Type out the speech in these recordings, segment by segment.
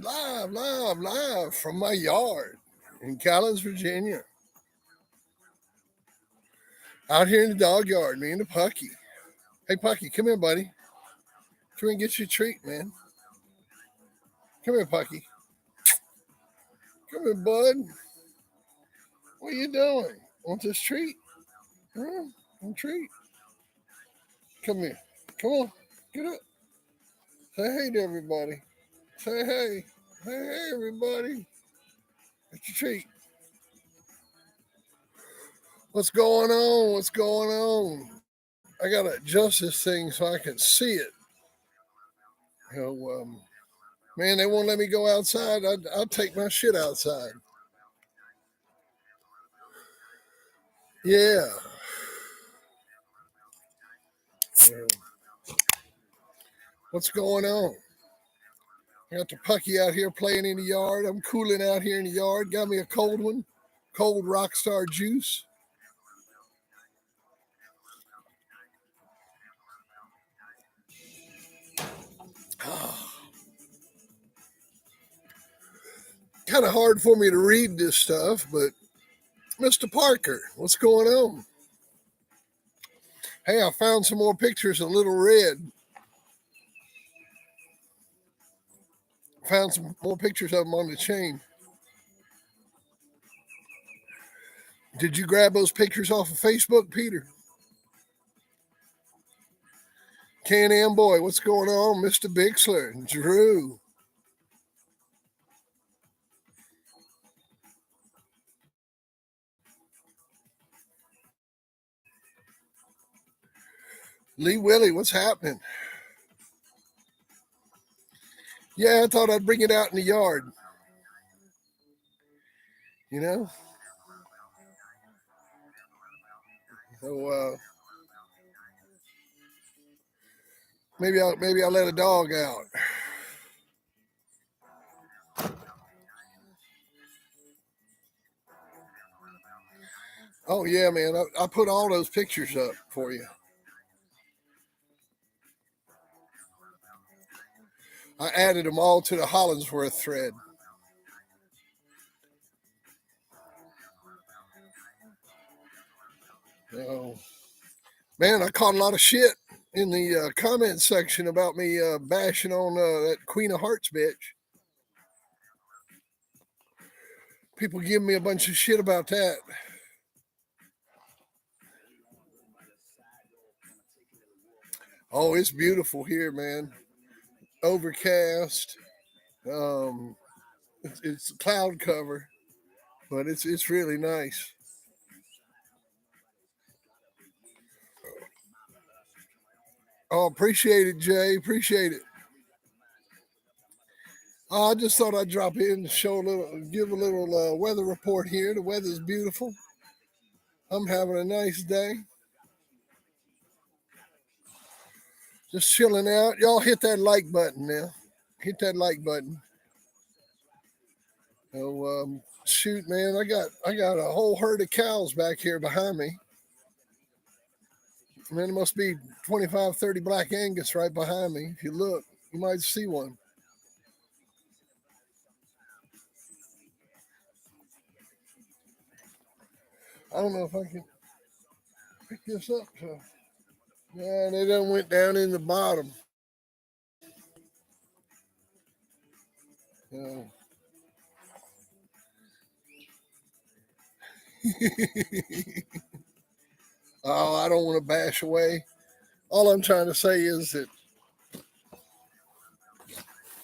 live from my yard in Collins, Virginia. Out here in the dog yard, me and the Pucky. Hey, Pucky, come here, buddy. Come here and get your treat, man. Come here, Pucky. Come here, bud. What are you doing? Want this treat? Huh? Want a treat? Come here. Come on. Get up. Say hey to everybody. Say hey. Hey, everybody. Get your treat. What's going on? What's going on? I got to adjust this thing so I can see it. Man, they won't let me go outside. I'll take my shit outside. Yeah. What's going on? I got the Pucky out here playing in the yard. I'm cooling out here in the yard. Got me a cold one. Cold Rockstar juice. Kind of hard for me to read this stuff, but Mr. Parker, what's going on? Hey, I found some more pictures of Little Red. Found some more pictures of them on the chain. Did you grab those pictures off of Facebook, Peter? Can-Am Boy, what's going on? Mr. Bixler, Drew. Lee Willie, what's happening? Yeah, I thought I'd bring it out in the yard. You know? So maybe I'll let a dog out. Oh yeah, man. I put all those pictures up for you. I added them all to the Hollinsworth thread. Oh, man, I caught a lot of shit in the comment section about me bashing on that Queen of Hearts bitch. People give me a bunch of shit about that. Oh, it's beautiful here, man. Overcast. It's cloud cover, but it's really nice. Oh, appreciate it, Jay. Appreciate it. I just thought I'd drop in and give a little weather report here. The weather's beautiful. I'm having a nice day. Just chilling out. Y'all hit that like button now. Hit that like button. Oh, shoot, man! I got a whole herd of cows back here behind me. Man, there must be 25, 30 Black Angus right behind me. If you look, you might see one. I don't know if I can pick this up. So, yeah, they done went down in the bottom. Oh, I don't want to bash away. All I'm trying to say is that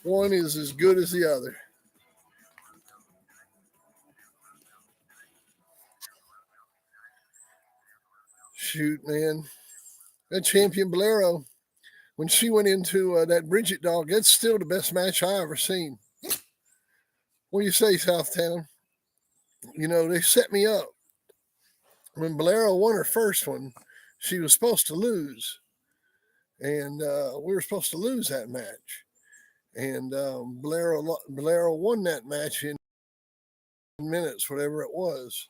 one is as good as the other. Shoot, man. That champion Bolero, when she went into that Bridget dog, that's still the best match I ever seen. What do you say, Southtown? You know, they set me up. When Bolero won her first one, she was supposed to lose. And we were supposed to lose that match. And Bolero won that match in minutes, whatever it was.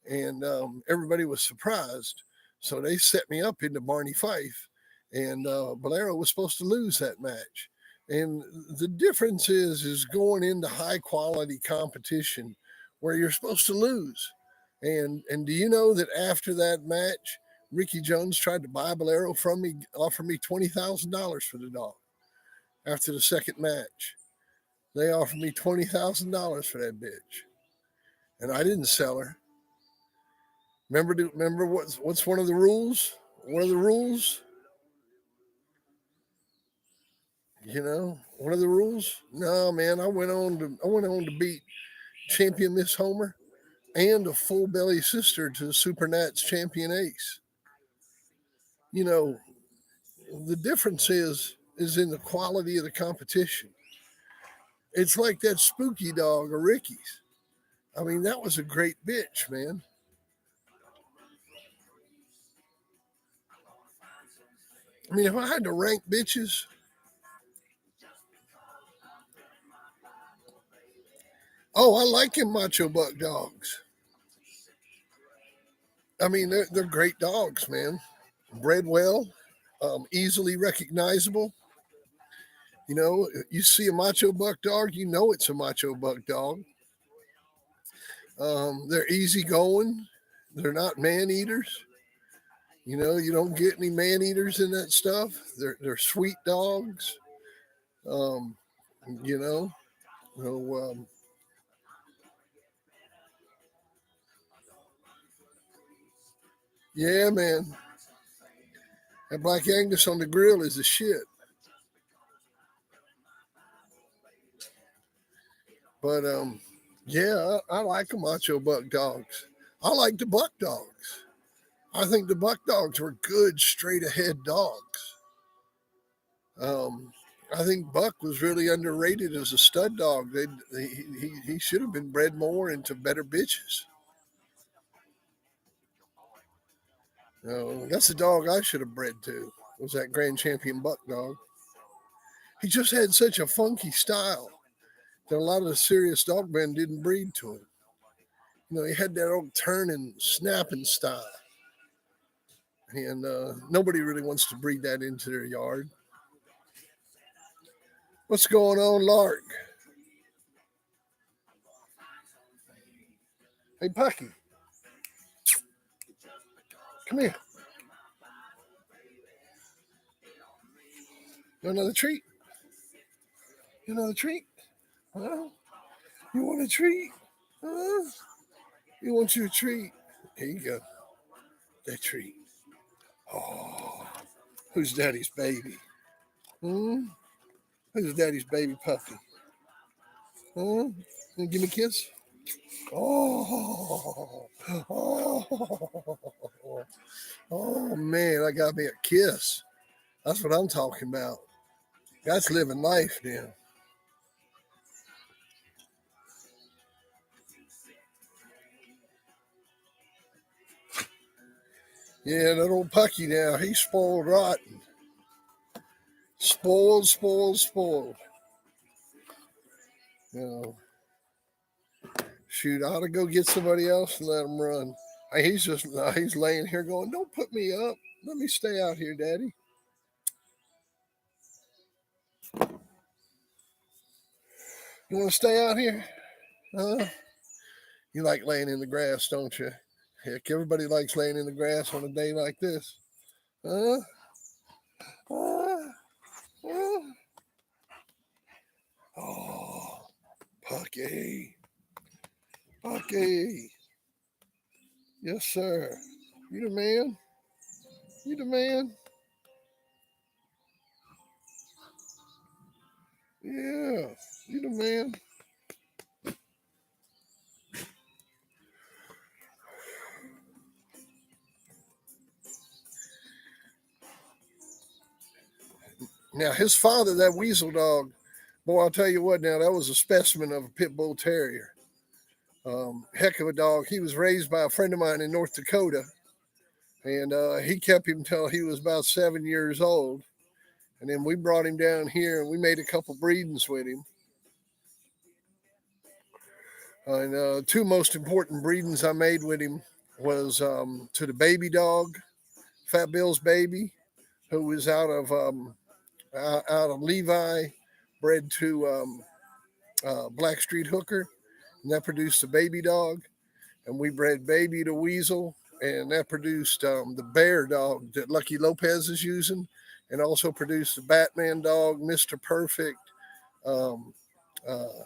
And everybody was surprised. So they set me up into Barney Fife. And Bolero was supposed to lose that match. And the difference is going into high quality competition where you're supposed to lose. And do you know that after that match, Ricky Jones tried to buy Bolero from me, offered me $20,000 for the dog after the second match. They offered me $20,000 for that bitch, and I didn't sell her. Remember what's one of the rules? One of the rules, one of the rules. No, man, I went on to beat champion Miss Homer and a full belly sister to Super Nats champion Ace. You know, the difference is in the quality of the competition. It's like that spooky dog of Ricky's. I mean, that was a great bitch, man. I mean, if I had to rank bitches, oh, I like them macho buck dogs. I mean, they're great dogs, man. Bred well, easily recognizable. You see a macho buck dog, you know it's a macho buck dog. They're easy going. They're not man eaters. You don't get any man eaters in that stuff. They're sweet dogs. Um, you know, so, yeah, man. That Black Angus on the grill is the shit. But yeah, I like the macho buck dogs. I like the buck dogs. I think the buck dogs were good, straight ahead dogs. Um, I think Buck was really underrated as a stud dog. He should have been bred more into better bitches. That's the dog I should have bred to. Was that Grand Champion Buck dog? He just had such a funky style that a lot of the serious dog men didn't breed to him. He had that old turning, snapping style, and nobody really wants to breed that into their yard. What's going on, Lark? Hey, Pucky, come here. You want another treat? You want another treat? Huh? You want a treat? Huh? You want you a treat? Here you go. That treat. Oh, who's daddy's baby? Hmm? Who's daddy's baby puppy? Huh? You give me a kiss? Oh, oh, oh, man, I got me a kiss. That's what I'm talking about. That's living life now. Yeah, that old Pucky now, he's spoiled rotten. Spoiled, spoiled, spoiled. You know, shoot, I ought to go get somebody else and let him run. He's laying here going, don't put me up. Let me stay out here, Daddy. You want to stay out here? Huh? You like laying in the grass, don't you? Heck, everybody likes laying in the grass on a day like this. Huh? Huh? Huh? Oh, Pucky. Pucky. Yes, sir. You the man. You the man. Yeah, you the man. Now, his father, that weasel dog, boy, I'll tell you what, now, that was a specimen of a pit bull terrier. Heck of a dog. He was raised by a friend of mine in North Dakota, and he kept him till he was about 7 years old. And then we brought him down here, and we made a couple breedings with him. And two most important breedings I made with him was to the baby dog, Fat Bill's baby, who was out of Levi, bred to Blackstreet Hooker, and that produced a baby dog. And we bred baby to Weasel, and that produced the bear dog that Lucky Lopez is using, and also produced the Batman dog, Mr. Perfect, um, uh,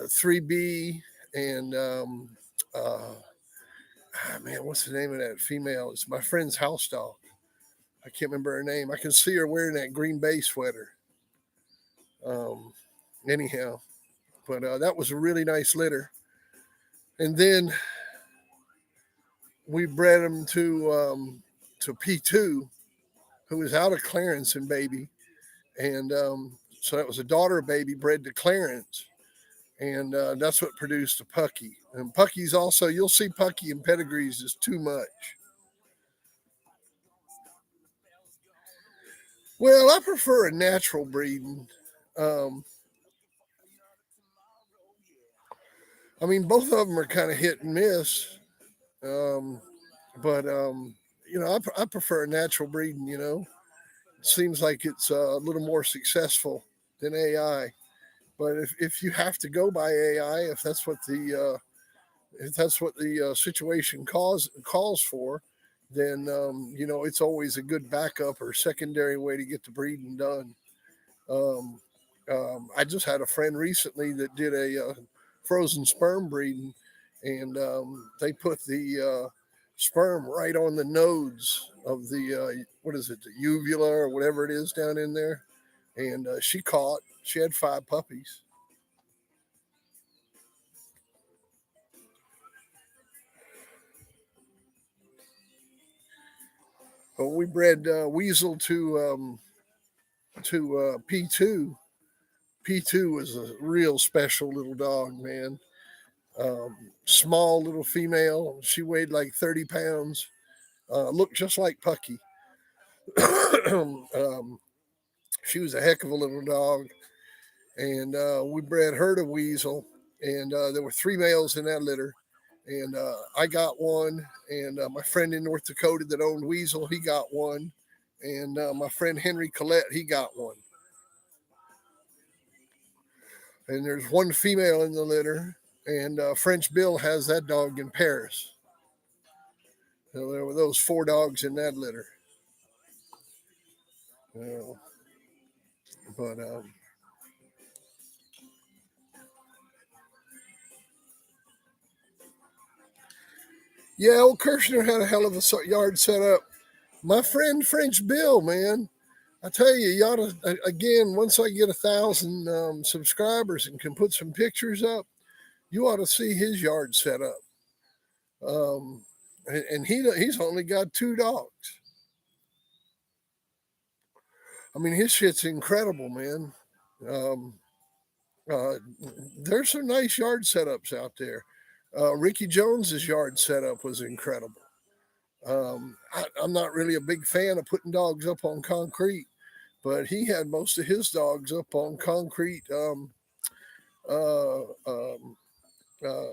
3B, and man, what's the name of that female? It's my friend's house dog. I can't remember her name. I can see her wearing that Green Bay sweater. Anyhow, but that was a really nice litter. And then we bred him to P2, who was out of clearance in baby, and so that was a daughter baby bred to clearance, and that's what produced a Pucky. And Pucky's also, you'll see Pucky in pedigrees is too much. Well, I prefer a natural breeding. Um, I mean, both of them are kind of hit and miss, um, but I prefer a natural breeding. It seems like it's a little more successful than AI. But if you have to go by AI, if that's what the situation calls for, then it's always a good backup or secondary way to get the breeding done. Um, I just had a friend recently that did a frozen sperm breeding, and they put the sperm right on the nodes of the what is it, the uvula or whatever it is down in there, and she had 5 puppies. But we bred Weasel to P2. P2 was a real special little dog, man. Small little female. She weighed like 30 pounds. Looked just like Pucky. She was a heck of a little dog. And we bred her to Weasel. And there were 3 males in that litter. And I got one. And my friend in North Dakota that owned Weasel, he got one. And my friend Henry Collette, he got one. And there's one female in the litter, and French Bill has that dog in Paris. So there were those 4 dogs in that litter. You know, but yeah, old Kirshner had a hell of a yard set up. My friend French Bill, man, I tell you, you ought to again. Once I get 1,000 subscribers and can put some pictures up, you ought to see his yard set up. And he's only got 2 dogs. I mean, his shit's incredible, man. Um, uh, there's some nice yard setups out there. Ricky Jones's yard setup was incredible. I'm not really a big fan of putting dogs up on concrete, but he had most of his dogs up on concrete uh, um, uh,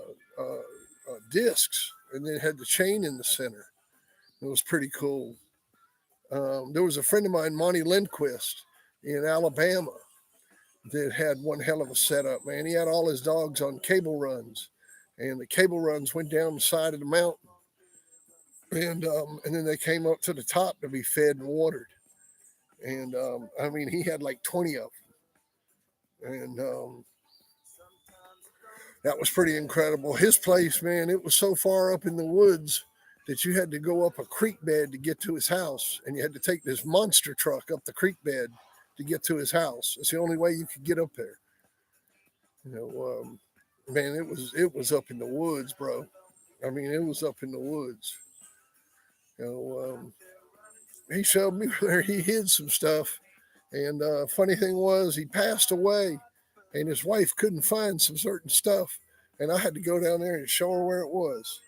discs, and then had the chain in the center. It was pretty cool. There was a friend of mine, Monty Lindquist, in Alabama, that had one hell of a setup, man. He had all his dogs on cable runs, and the cable runs went down the side of the mountain, and then they came up to the top to be fed and watered. And I mean, he had like 20 of them, and that was pretty incredible. His place, man, it was so far up in the woods that you had to go up a creek bed to get to his house, and you had to take this monster truck up the creek bed to get to his house. It's the only way you could get up there. You know, man, it was up in the woods, bro. I mean, it was up in the woods. You know, he showed me where he hid some stuff, and funny thing was, he passed away, and his wife couldn't find some certain stuff, and I had to go down there and show her where it was.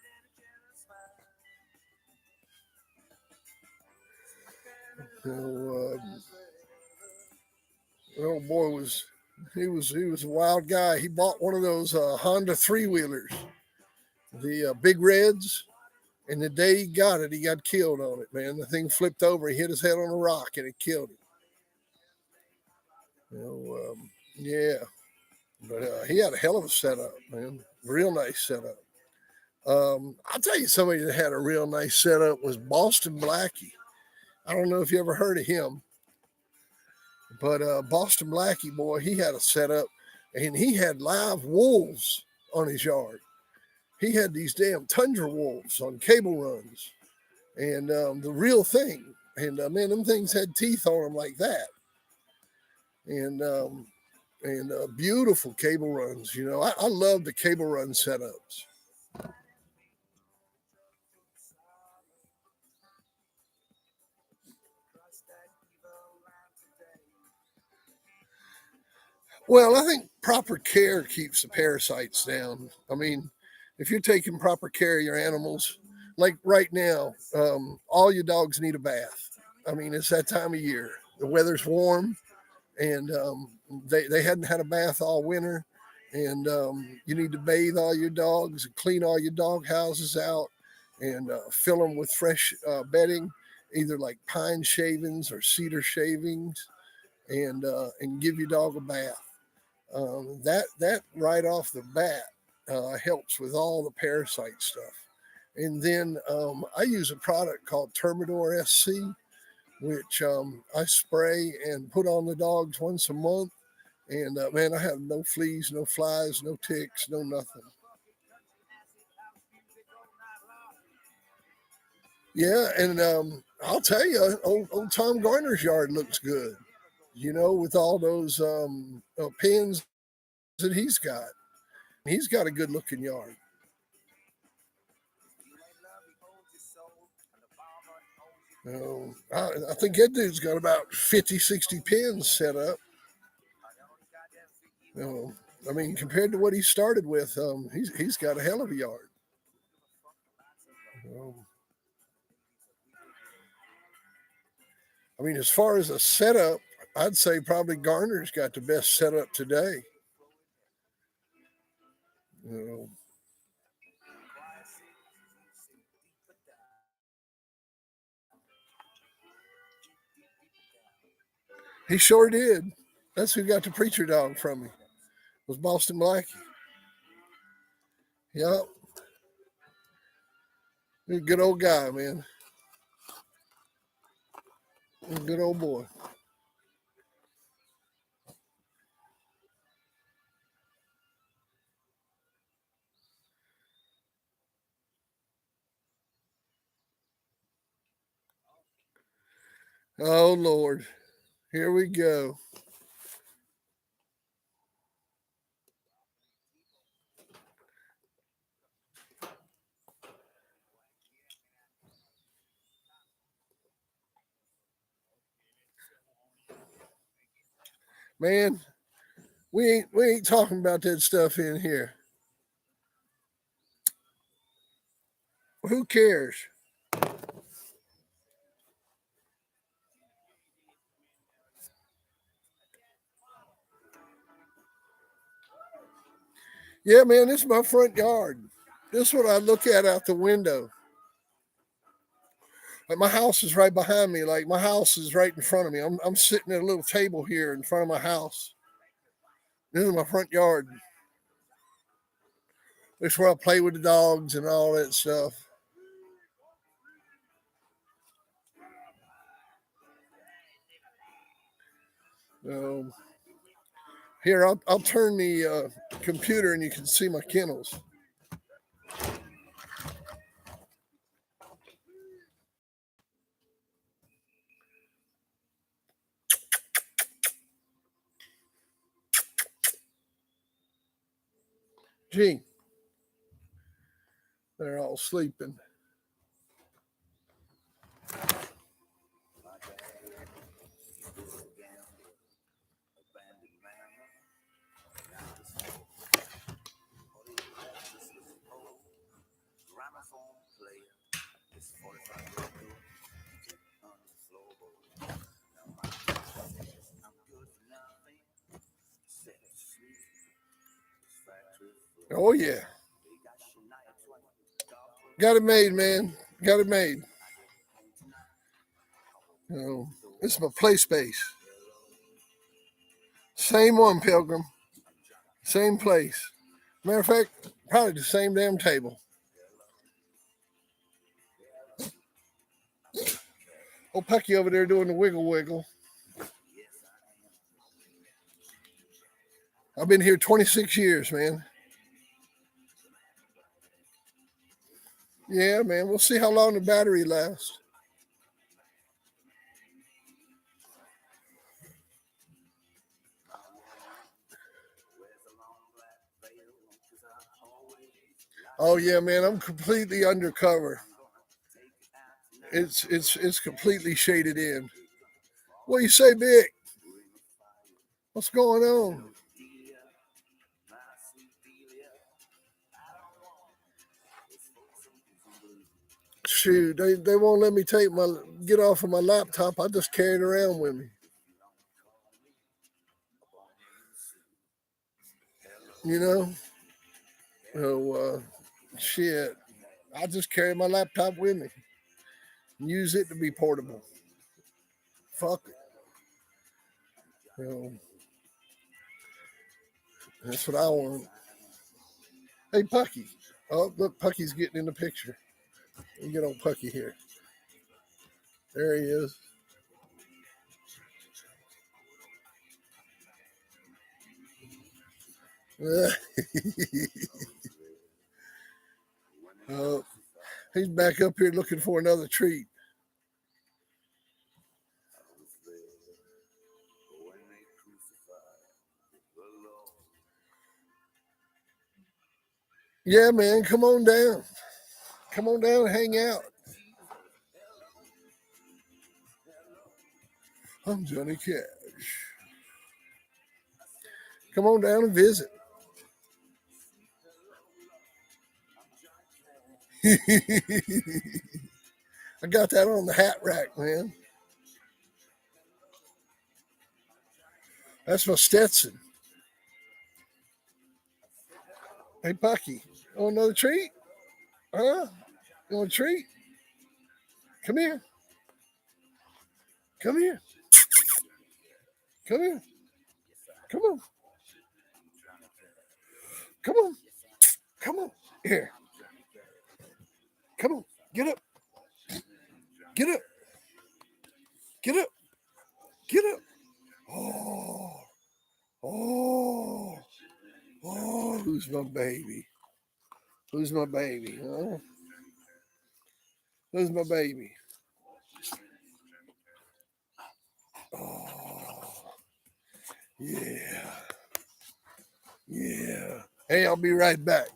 You know, the old boy was a wild guy. He bought one of those Honda 3-wheelers, the big reds. And the day he got it, he got killed on it, man. The thing flipped over. He hit his head on a rock, and it killed him. Yeah, but he had a hell of a setup, man. Real nice setup. I'll tell you, somebody that had a real nice setup was Boston Blackie. I don't know if you ever heard of him, but Boston Blackie, boy, he had a setup, and he had live wolves on his yard. He had these damn tundra wolves on cable runs, and the real thing. And man, them things had teeth on them like that, and beautiful cable runs. I love the cable run setups. Well, I think proper care keeps the parasites down. I mean, if you're taking proper care of your animals, like right now, all your dogs need a bath. I mean, it's that time of year. The weather's warm, and they hadn't had a bath all winter. And you need to bathe all your dogs, and clean all your dog houses out, and fill them with fresh bedding, either like pine shavings or cedar shavings, and give your dog a bath. That right off the bat helps with all the parasite stuff. And then I use a product called Termidor SC, which I spray and put on the dogs once a month. And man, I have no fleas, no flies, no ticks, no nothing. Yeah, and I'll tell you, old Tom Garner's yard looks good. With all those pins that he's got. He's got a good looking yard. I think that dude's got about 50, 60 pins set up. Uh, I mean, compared to what he started with, he's got a hell of a yard. Um, I mean, as far as a setup, I'd say probably Garner's got the best setup today. You he sure did. That's who got the preacher dog from me. Was Boston Blackie. Yep, good old guy, man. Good old boy. Oh Lord, here we go. Man, we ain't talking about that stuff in here. Who cares? Yeah, man, this is my front yard. This is what I look at out the window. Like my house is right behind me. Like my house is right in front of me. I'm sitting at a little table here in front of my house. This is my front yard. This is where I play with the dogs and all that stuff. Um, Here, I'll turn the computer and you can see my kennels. Gee, they're all sleeping. Oh yeah, got it made, man. Got it made. This is my play space. Same one, Pilgrim. Same place. Matter of fact, probably the same damn table. Oh, Pucky over there doing the wiggle wiggle. I've been here 26 years, man. Yeah, man. We'll see how long the battery lasts. Oh yeah, man. I'm completely undercover. It's completely shaded in. What do you say, Vic? What's going on? Shoot, they won't let me get off of my laptop. I just carry it around with me. You know? So shit. I just carry my laptop with me. Use it to be portable. Fuck it. You know, that's what I want. Hey, Pucky. Oh, look, Pucky's getting in the picture. You get old Pucky here. There he is. Oh, he's back up here looking for another treat. Yeah, man, come on down. Come on down and hang out. I'm Johnny Cash. Come on down and visit. I got that on the hat rack, man. That's my Stetson. Hey, Pucky, want another treat? Huh? You want a treat? Come here. Come here. Come here. Come on. Come on. Come on. Here. Come on. Get up. Get up. Get up. Get up. Oh. Oh. Oh. Who's my baby? Who's my baby? Huh? Who's my baby? Oh. Yeah. Yeah. Hey, I'll be right back.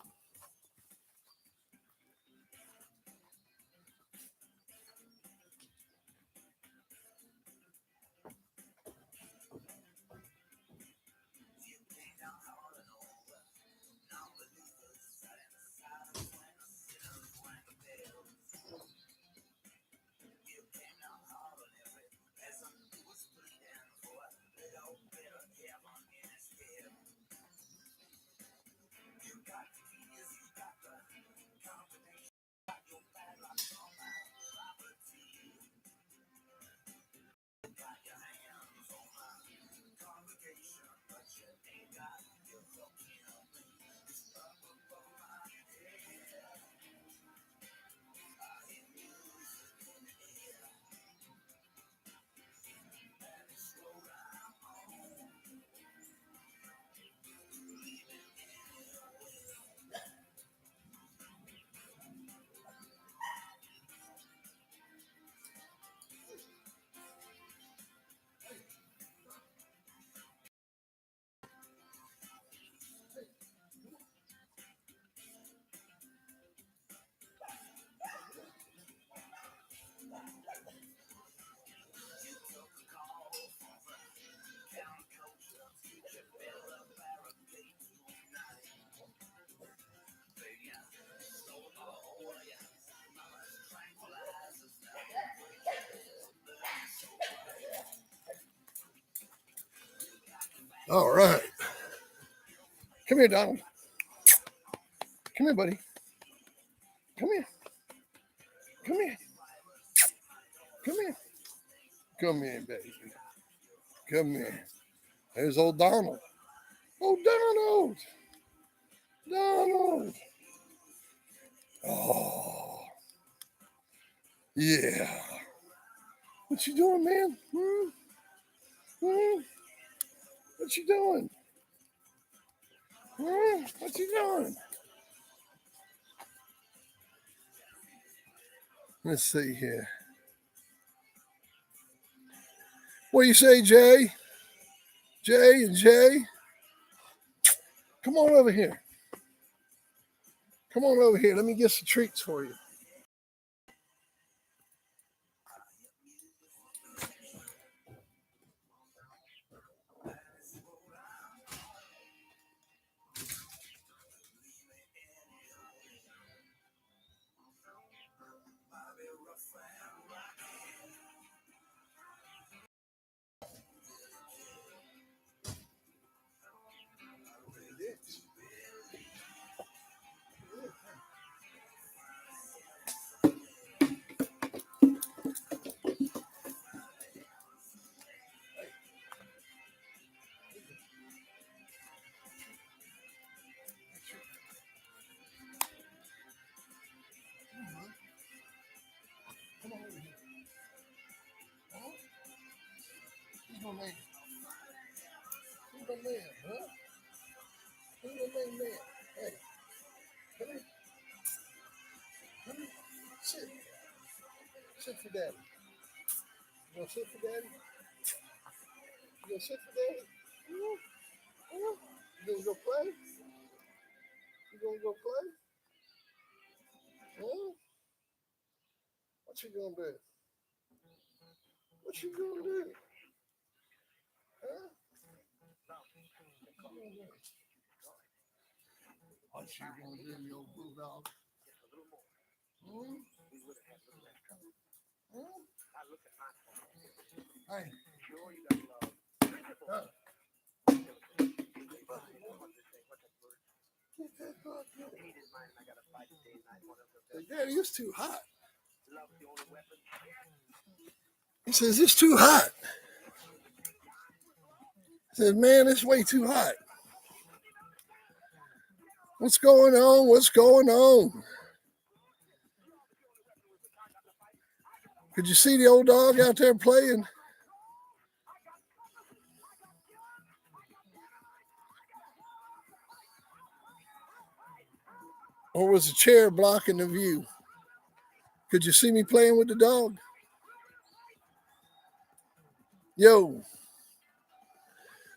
All right. Come here, Donald. Come here, buddy. Come here. Come here. Come here. Come here, baby. Come here. There's old Donald. Oh, Donald. Donald. Oh, yeah. What you doing, man? What you doing? What you doing? Let's see here. What do you say, Jay? Jay and Jay? Come on over here. Come on over here. Let me get some treats for you. Come on over here. Who's my man? Who's my man, huh? Who's my main man? Hey, come here. Come here. Sit. Sit for daddy. You gonna sit for daddy? You gonna sit for daddy? You gonna go play? You gonna go play? Huh? What you gonna do? What you gonna do? Huh? Come on here. What you gonna do, you old bulldog? Hmm? Hmm? Hey. Huh? Hey, Daddy, it's too hot. He says, it's too hot. He says, man, it's way too hot. What's going on? What's going on? Could you see the old dog out there playing? Or was the chair blocking the view? Could you see me playing with the dog? Yo,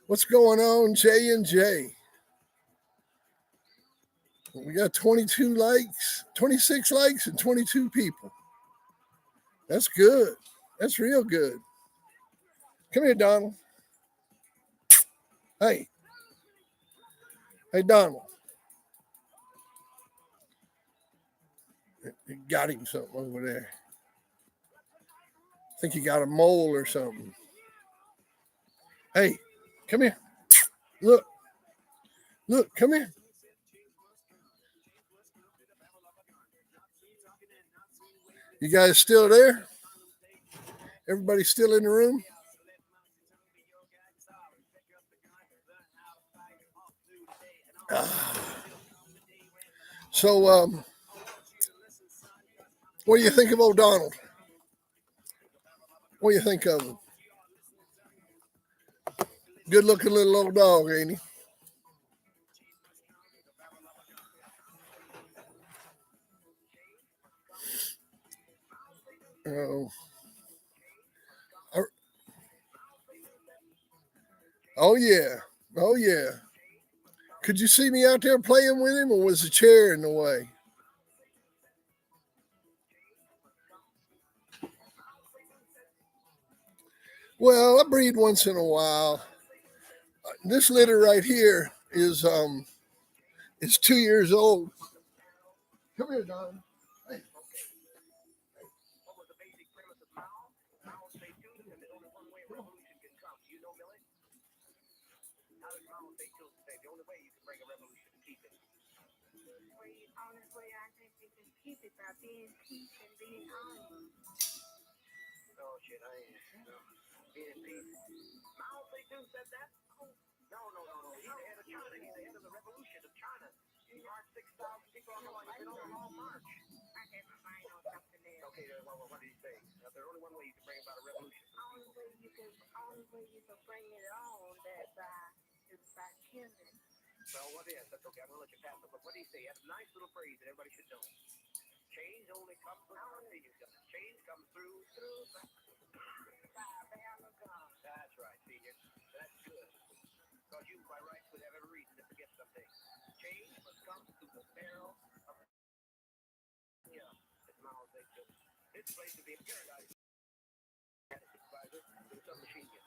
what's going on, J and J? We got 22 likes, 26 likes, and 22 people. That's good. That's real good. Come here, Donald. Hey. Hey, Donald. You got him something over there. I think he got a mole or something. Hey, come here. Look. Look, come here. You guys still there? Everybody still in the room? So, what do you think of old Donald? What do you think of him? Good looking little old dog, ain't he? Oh. Oh, yeah. Oh, yeah. Could you see me out there playing with him, or was the chair in the way? Well, I breed once in a while. This litter right here is 2 years old. Come here, Don. Hey. He's the head of China. He's the head of the revolution of China. He marched 6,000 people on the long march. I have my mind on something else. Okay, well, what did he say? There's only one way you can bring about a revolution. Only way you can bring it on is by killing. Well, what is? That's okay. I'm gonna let you pass it. But what did he say? He had a nice little phrase that everybody should know. Change only comes through. Change comes through That's right, senior. That's good. Because you, by rights, would have every reason to forget something. Change must come through the barrel of as Mao Zedong. This place would be a paradise. And a supervisor with a submachine gun.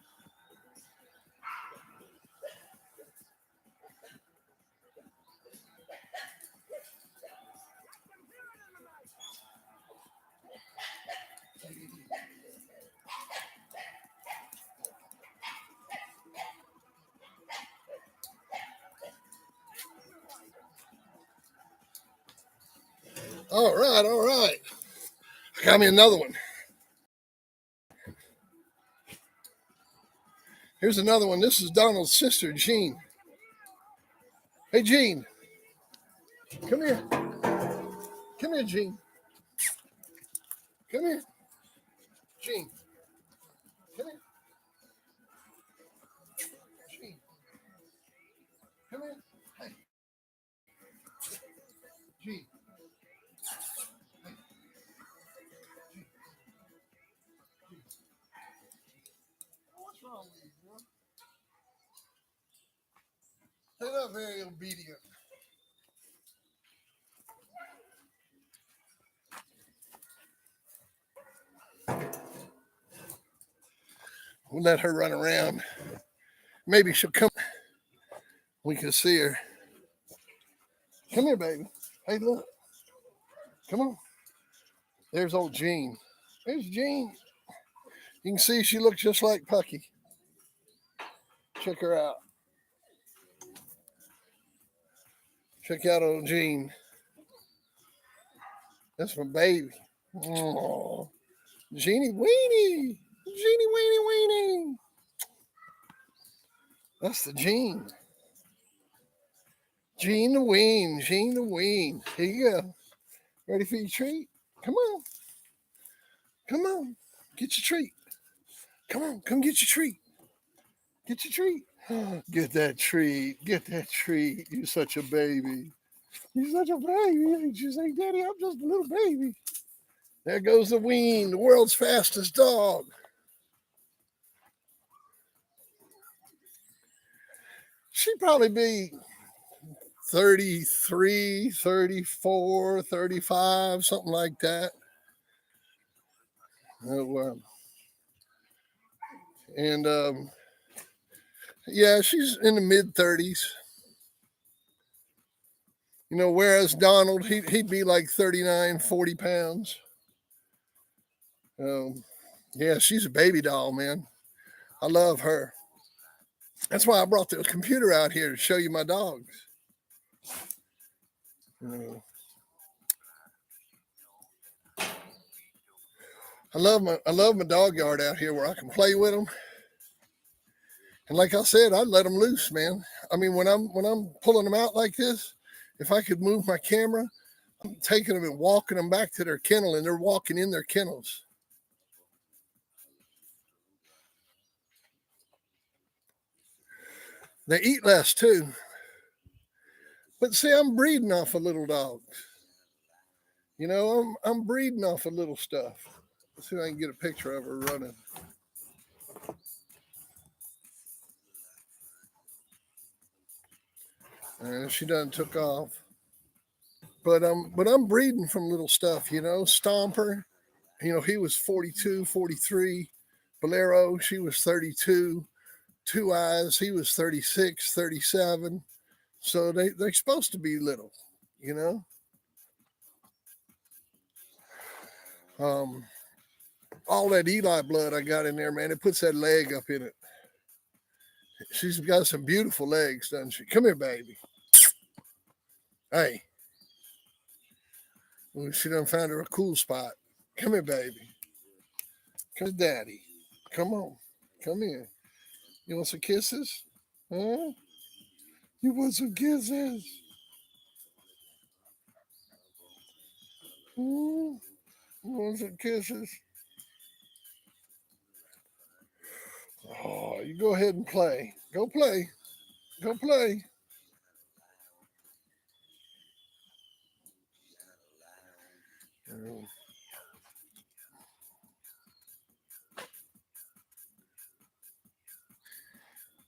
All right. Got me another one. Here's another one. This is Donald's sister, Jean. Hey, Jean. Come here. Come here, Jean. Come here. Jean. Come here. Jean. Come here. Hey. Jean. Hey. Jean. What's wrong with you, girl? They're not very obedient. We'll let her run around. Maybe she'll come. We can see her. Come here, baby. Hey, look. Come on. There's old Jean. There's Jean. You can see she looks just like Pucky. Check her out. Check out old Jean. That's my baby. Oh, Jeannie Weenie. Jeannie Weenie Weenie. That's the Jean. Jean the Ween. Jean the Ween. Here you go. Ready for your treat? Come on. Come on. Get your treat. Come on. Come get your treat. Get your treat. Get that treat. Get that treat. You're such a baby. You're such a baby. She's like, Daddy, I'm just a little baby. There goes the Ween, the world's fastest dog. She'd probably be 33, 34, 35, something like that. Yeah, she's in the mid 30s. Whereas Donald, he'd be like 39, 40 pounds. Yeah, she's a baby doll, man. I love her. That's why I brought the computer out here to show you my dogs. I love my dog yard out here where I can play with them. And like I said, I'd let them loose, man. I mean, when I'm pulling them out like this, if I could move my camera, I'm taking them and walking them back to their kennel, and they're walking in their kennels. They eat less too. But see, I'm breeding off of little dogs. I'm breeding off of little stuff. Let's see if I can get a picture of her running. And she done took off. But I'm breeding from little stuff, Stomper, he was 42, 43. Bolero, she was 32. Two Eyes, he was 36, 37. So they're supposed to be little, all that Eli blood I got in there, man, it puts that leg up in it. She's got some beautiful legs, doesn't she? Come here, baby. Hey. Well, she done found her a cool spot. Come here, baby. Come, Daddy. Come on. Come here. You want some kisses? Huh? You want some kisses? You want some kisses? Oh, you go ahead and play. Go play. Go play.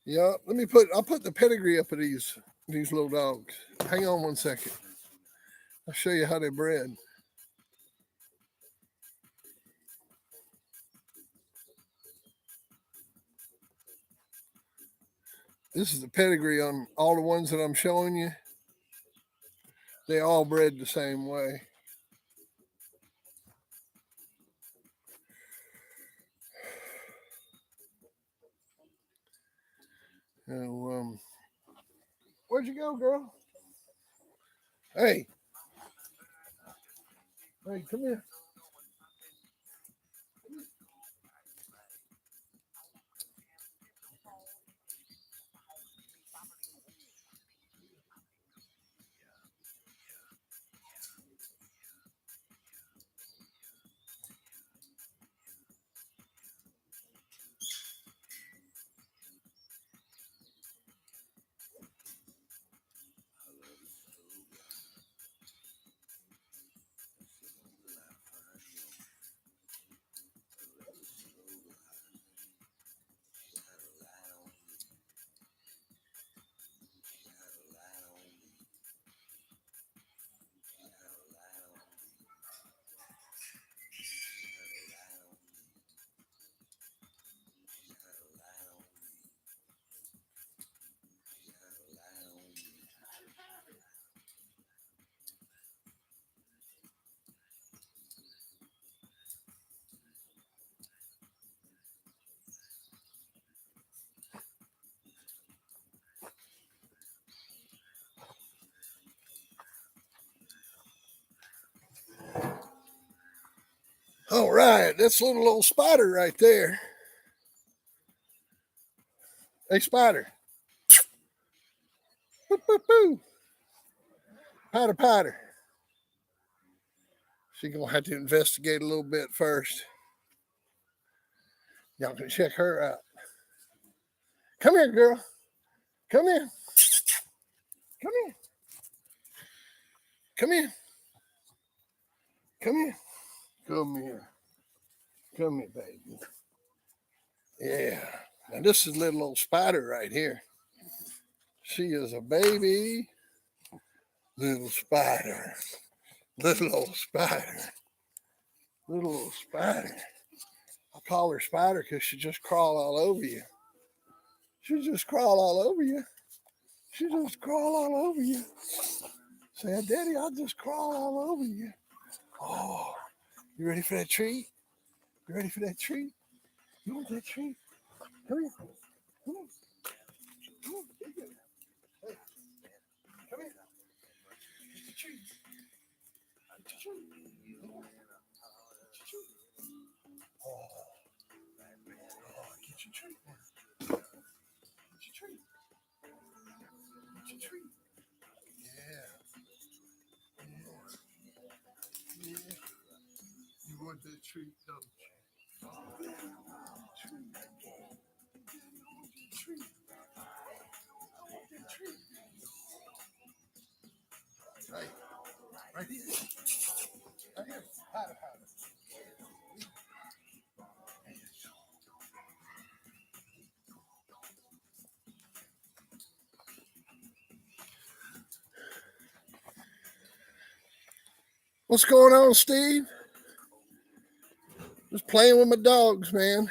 Yeah, I'll put the pedigree up of these little dogs. Hang on one second. I'll show you how they're bred. This is the pedigree on all the ones that I'm showing you. They all bred the same way. So, where'd you go, girl? Hey. Hey, come here. All right, that's a little old spider right there. Hey, spider. Boo. Powder, powder. She's going to have to investigate a little bit first. Y'all can check her out. Come here, girl. Come here. Come here. Come here. Come here. Come here. Come here, baby. Yeah. Now, this is little old spider right here. She is a baby little spider. Little old spider. Little old spider. I call her spider because she just crawl all over you. She just crawl all over you. She just crawl all over you. Say, Daddy, I'll just crawl all over you. Oh, you ready for that treat? You ready for that treat? You want that treat? Come here. Come on. Come on. Hey, come here. Get the treat. Get the treat. Get your treat. Oh, get your treat. Get your treat. Get your treat. Yeah. Yeah. You want that treat, don't you? Treat. Treat. I want that treat. Right. Right here. Right here. Powder, powder. What's going on, Steve? Just playing with my dogs, man.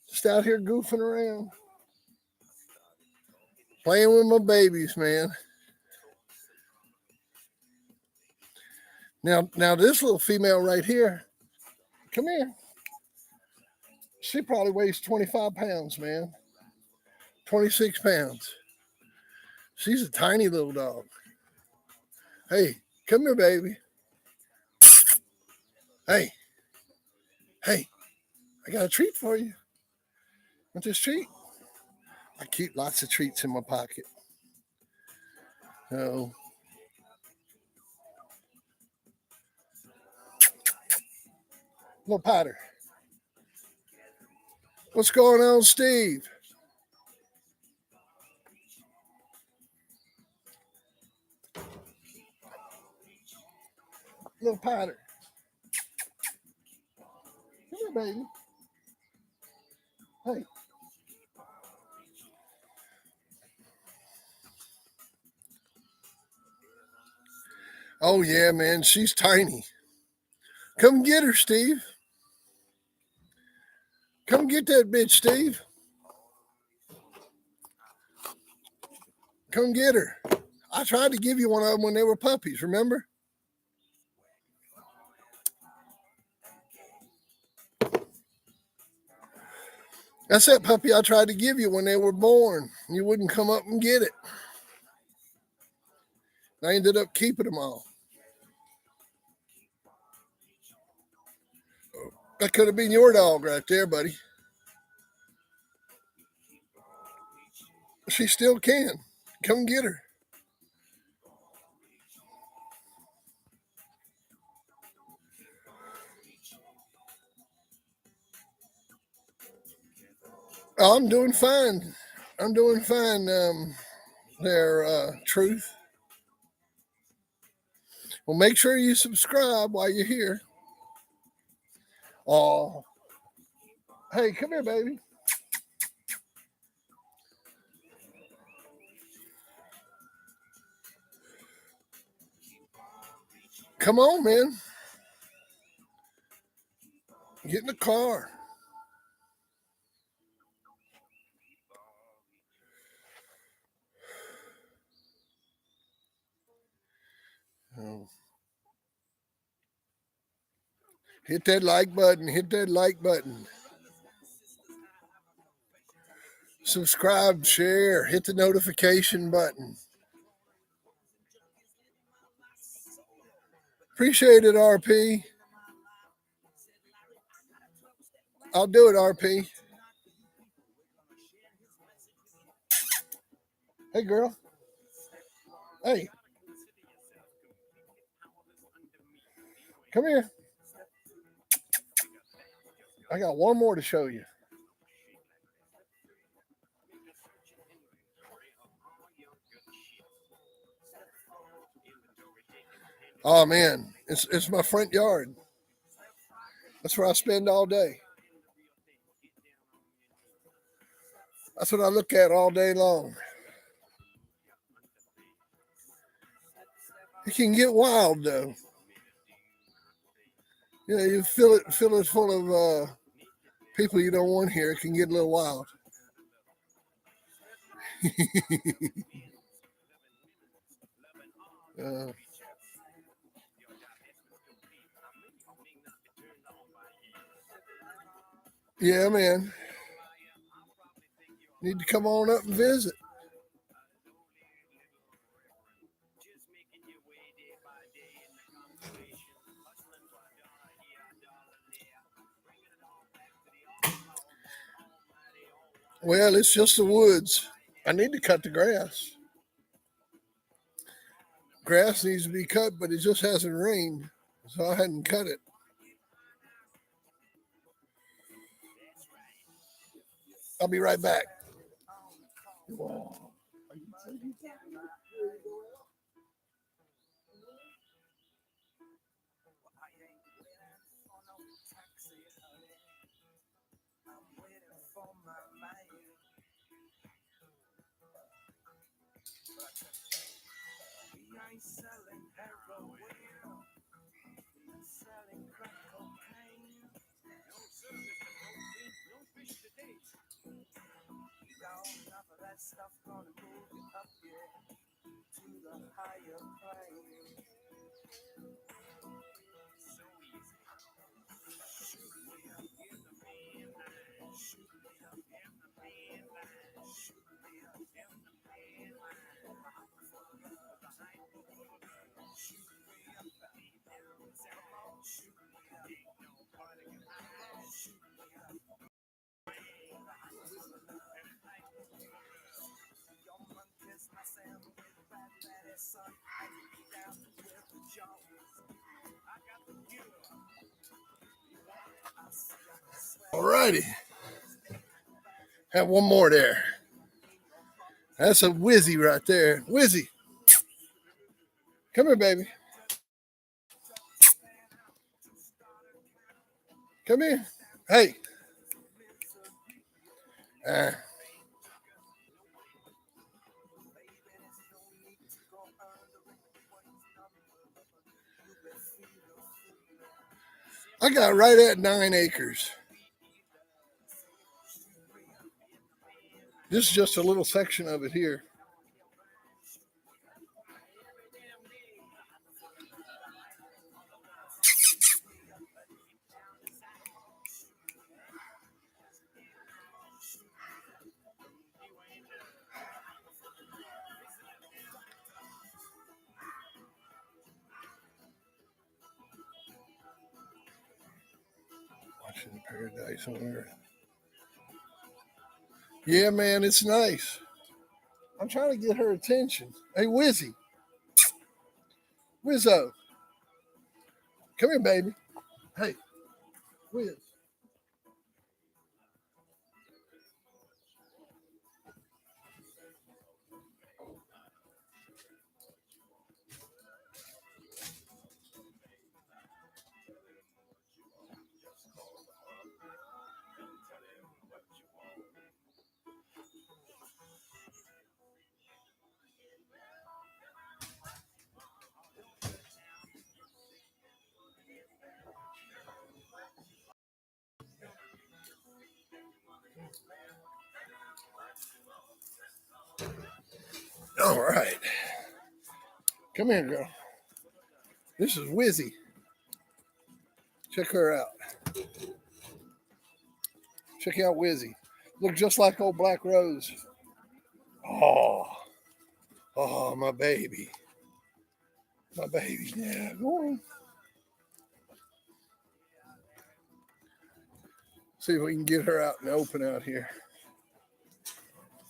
Just out here goofing around. Playing with my babies, man. Now this little female right here, come here. She probably weighs 25 pounds, man. 26 pounds. She's a tiny little dog. Hey, come here, baby. Hey. Hey, I got a treat for you. Want this treat? I keep lots of treats in my pocket. So, little Potter. What's going on, Steve? Little Potter. Come here, baby. Hey. Oh, yeah, man. She's tiny. Come get her, Steve. Come get that bitch, Steve. Come get her. I tried to give you one of them when they were puppies, remember? That's that puppy I tried to give you when they were born. You wouldn't come up and get it. I ended up keeping them all. That could have been your dog right there, buddy. She still can. Come get her. Oh, I'm doing fine. I'm doing fine. There, Truth. Well, make sure you subscribe while you're here. Oh, hey, come here, baby. Come on, man. Get in the car. Oh. Hit that like button. Hit that like button. Subscribe, share, hit the notification button. Appreciate it, RP. I'll do it, RP. Hey, girl. Hey. Come here. I got one more to show you. Oh man, it's my front yard. That's where I spend all day. That's what I look at all day long. It can get wild though. You know, you fill it full of people you don't want here. It can get a little wild. uh, yeah, man. Need to come on up and visit. Well, it's just the woods. I need to cut the grass. Grass needs to be cut, but it just hasn't rained, so I hadn't cut it. I'll be right back. All righty. Have one more there. That's a Wizzy right there. Wizzy. Come here, baby. Come here. Hey. I got right at 9 acres. This is just a little section of it here. Watching paradise on there. Yeah, man, it's nice. I'm trying to get her attention. Hey, Wizzy. Wizzo. Come here, baby. Hey, Wiz. All right. Come here, girl. This is Wizzy. Check her out. Check out Wizzy. Look just like old Black Rose. Oh, my baby. My baby. Yeah, go on. See if we can get her out in the open out here.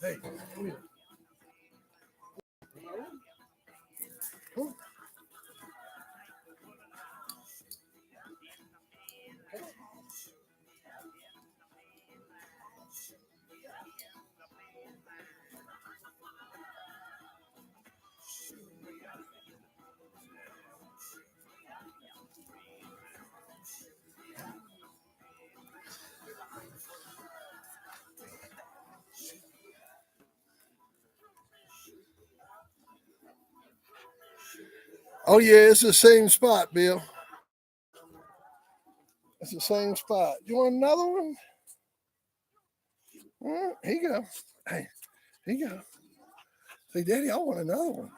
Hey, come here. Come on. Oh, yeah, it's the same spot, Bill. It's the same spot. You want another one? Here you go. Hey, here you go. Say, Daddy, I want another one.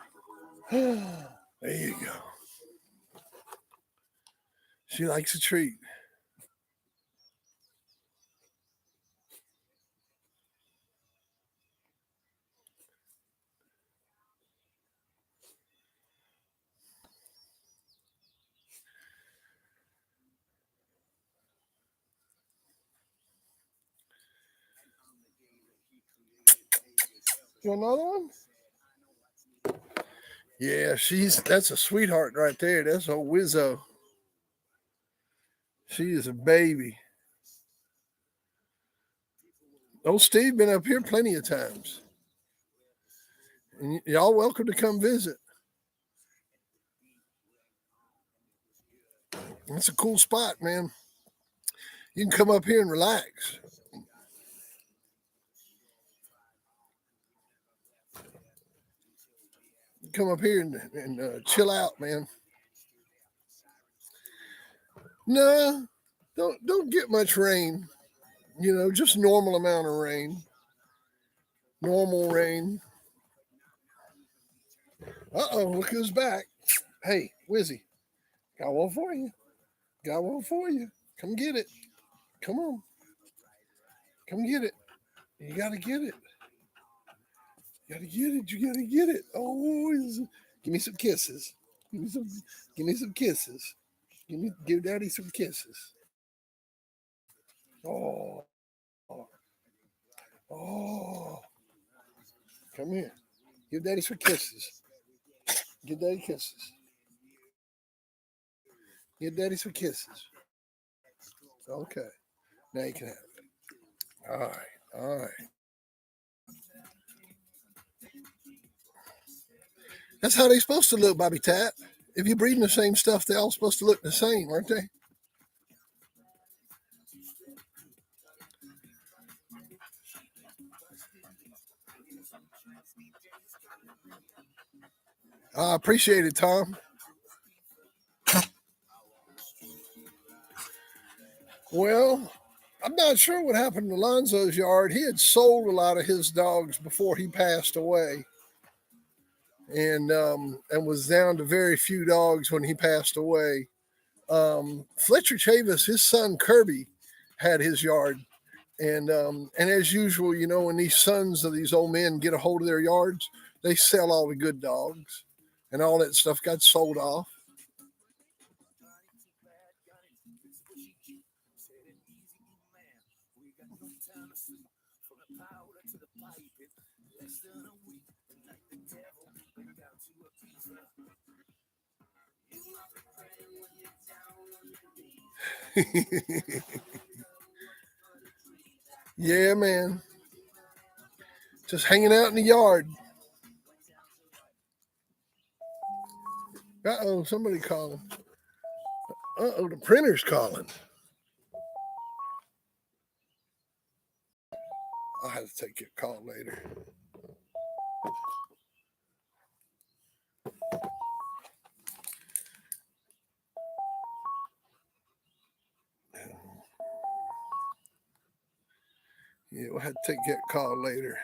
There you go. She likes a treat. You want another one? Yeah, that's a sweetheart right there. That's old Wizzo. She is a baby. Old Steve been up here plenty of times. And y'all welcome to come visit. It's a cool spot, man. You can come up here and relax. Come up here and chill out, man. No, don't get much rain. You know, just normal amount of rain. Normal rain. Look who's back. Hey, Wizzy, got one for you. Got one for you. Come get it. Come on. Come get it. You gotta get it. You gotta get it. You gotta get it. Oh, give me some kisses. Give me some kisses. Give Daddy some kisses. Oh. Oh. Come here. Give Daddy some kisses. Give Daddy kisses. Give daddy some kisses. Okay. Now you can have it. All right. All right. That's how they supposed to look, Bobby Tat. If you're breeding the same stuff, they're all supposed to look the same, aren't they? I appreciate it, Tom. Well, I'm not sure what happened to Lonzo's yard. He had sold a lot of his dogs before he passed away, and was down to very few dogs when he passed away. Fletcher Chavis, his son Kirby, had his yard, and as usual, you know, when these sons of these old men get a hold of their yards, they sell all the good dogs, and all that stuff got sold off. Yeah, man. Just hanging out in the yard. Uh oh, somebody calling. Uh oh, the printer's calling. I'll have to take your call later. Yeah, we'll have to take that call later.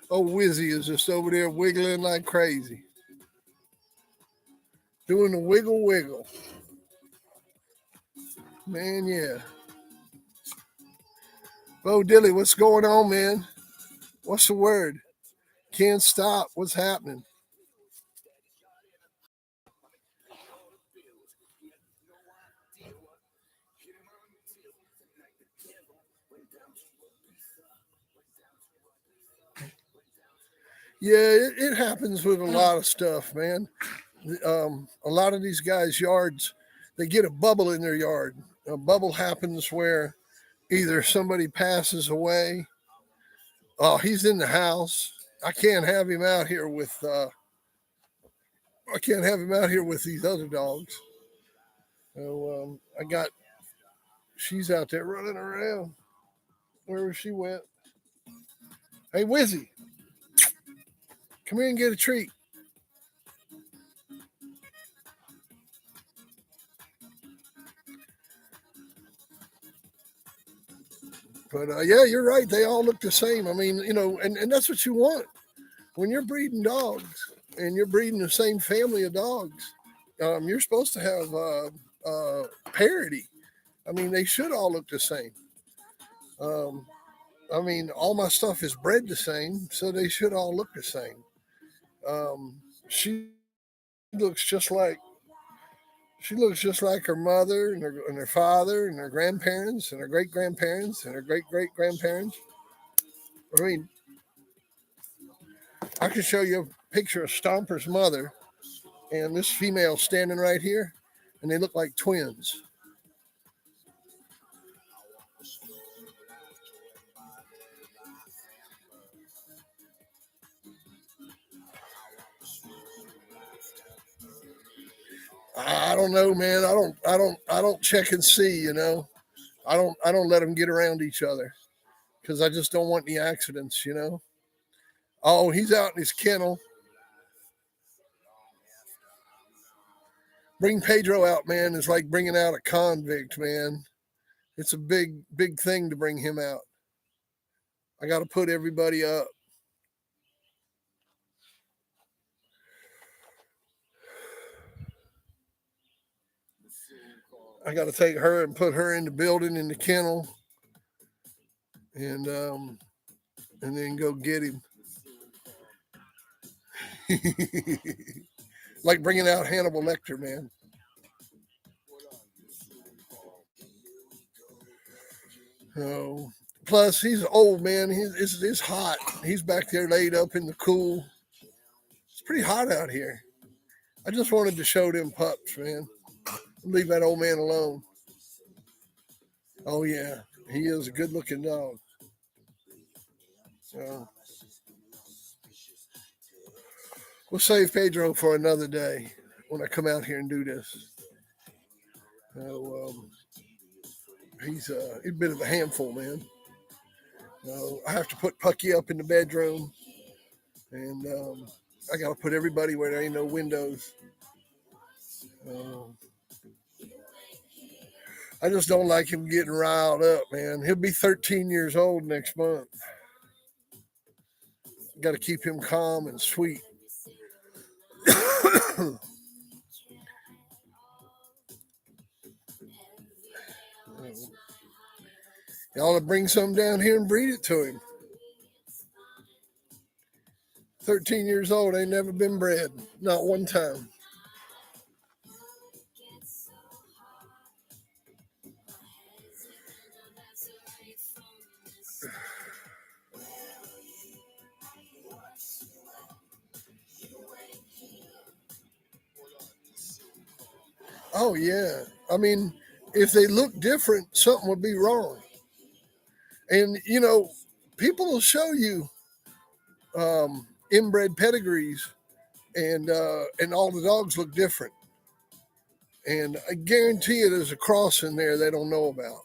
Oh, Wizzy is just over there wiggling like crazy. Doing the wiggle wiggle. Man, yeah. Bo Dilly, what's going on, man? What's the word? Can't stop. What's happening? Yeah, it happens with a lot of stuff, man. A lot of these guys' yards, they get a bubble in their yard. A bubble happens where either somebody passes away. Oh, he's in the house. I can't have him out here with. I can't have him out here with these other dogs. So I got. She's out there running around. Wherever she went. Hey, Wizzy, come here and get a treat. But yeah, you're right. They all look the same. I mean, you know, and that's what you want when you're breeding dogs and you're breeding the same family of dogs. You're supposed to have parity. I mean, they should all look the same. Um, I mean, all my stuff is bred the same, so they should all look the same. She looks just like her mother and her father and her grandparents and her great grandparents and her great great grandparents. I mean, I can show you a picture of Stomper's mother and this female standing right here, and they look like twins. I don't know, man. I don't check and see. You know, I don't let them get around each other because I just don't want any accidents. You know. Oh, he's out in his kennel. Bring Pedro out, man. Is like bringing out a convict, man. It's a big thing to bring him out. I got to put everybody up. I got to take her and put her in the building in the kennel, and then go get him. Like bringing out Hannibal Lecter, man. Oh, plus he's old, man. It's hot. He's back there laid up in the cool. It's pretty hot out here. I just wanted to show them pups, man. Leave that old man alone. Oh yeah, he is a good-looking dog. So we'll save Pedro for another day when I come out here and do this. So, he's a bit of a handful, man. I have to put Pucky up in the bedroom, and I got to put everybody where there ain't no windows. I just don't like him getting riled up, man. He'll be 13 years old next month. Got to keep him calm and sweet. Y'all to bring some down here and breed it to him. 13 years old, ain't never been bred. Not one time. Oh, yeah. I mean, if they look different, something would be wrong. And, people will show you inbred pedigrees, and all the dogs look different. And I guarantee you there's a cross in there they don't know about.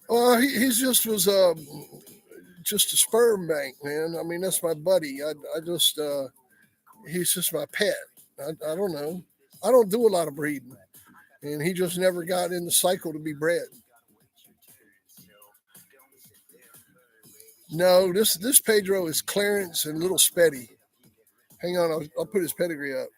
Well, he's just was just a sperm bank, man. I mean, that's my buddy. I just he's just my pet. I don't know. I don't do a lot of breeding, and he just never got in the cycle to be bred. No, this Pedro is Clarence and Little Spetty. Hang on, I'll put his pedigree up.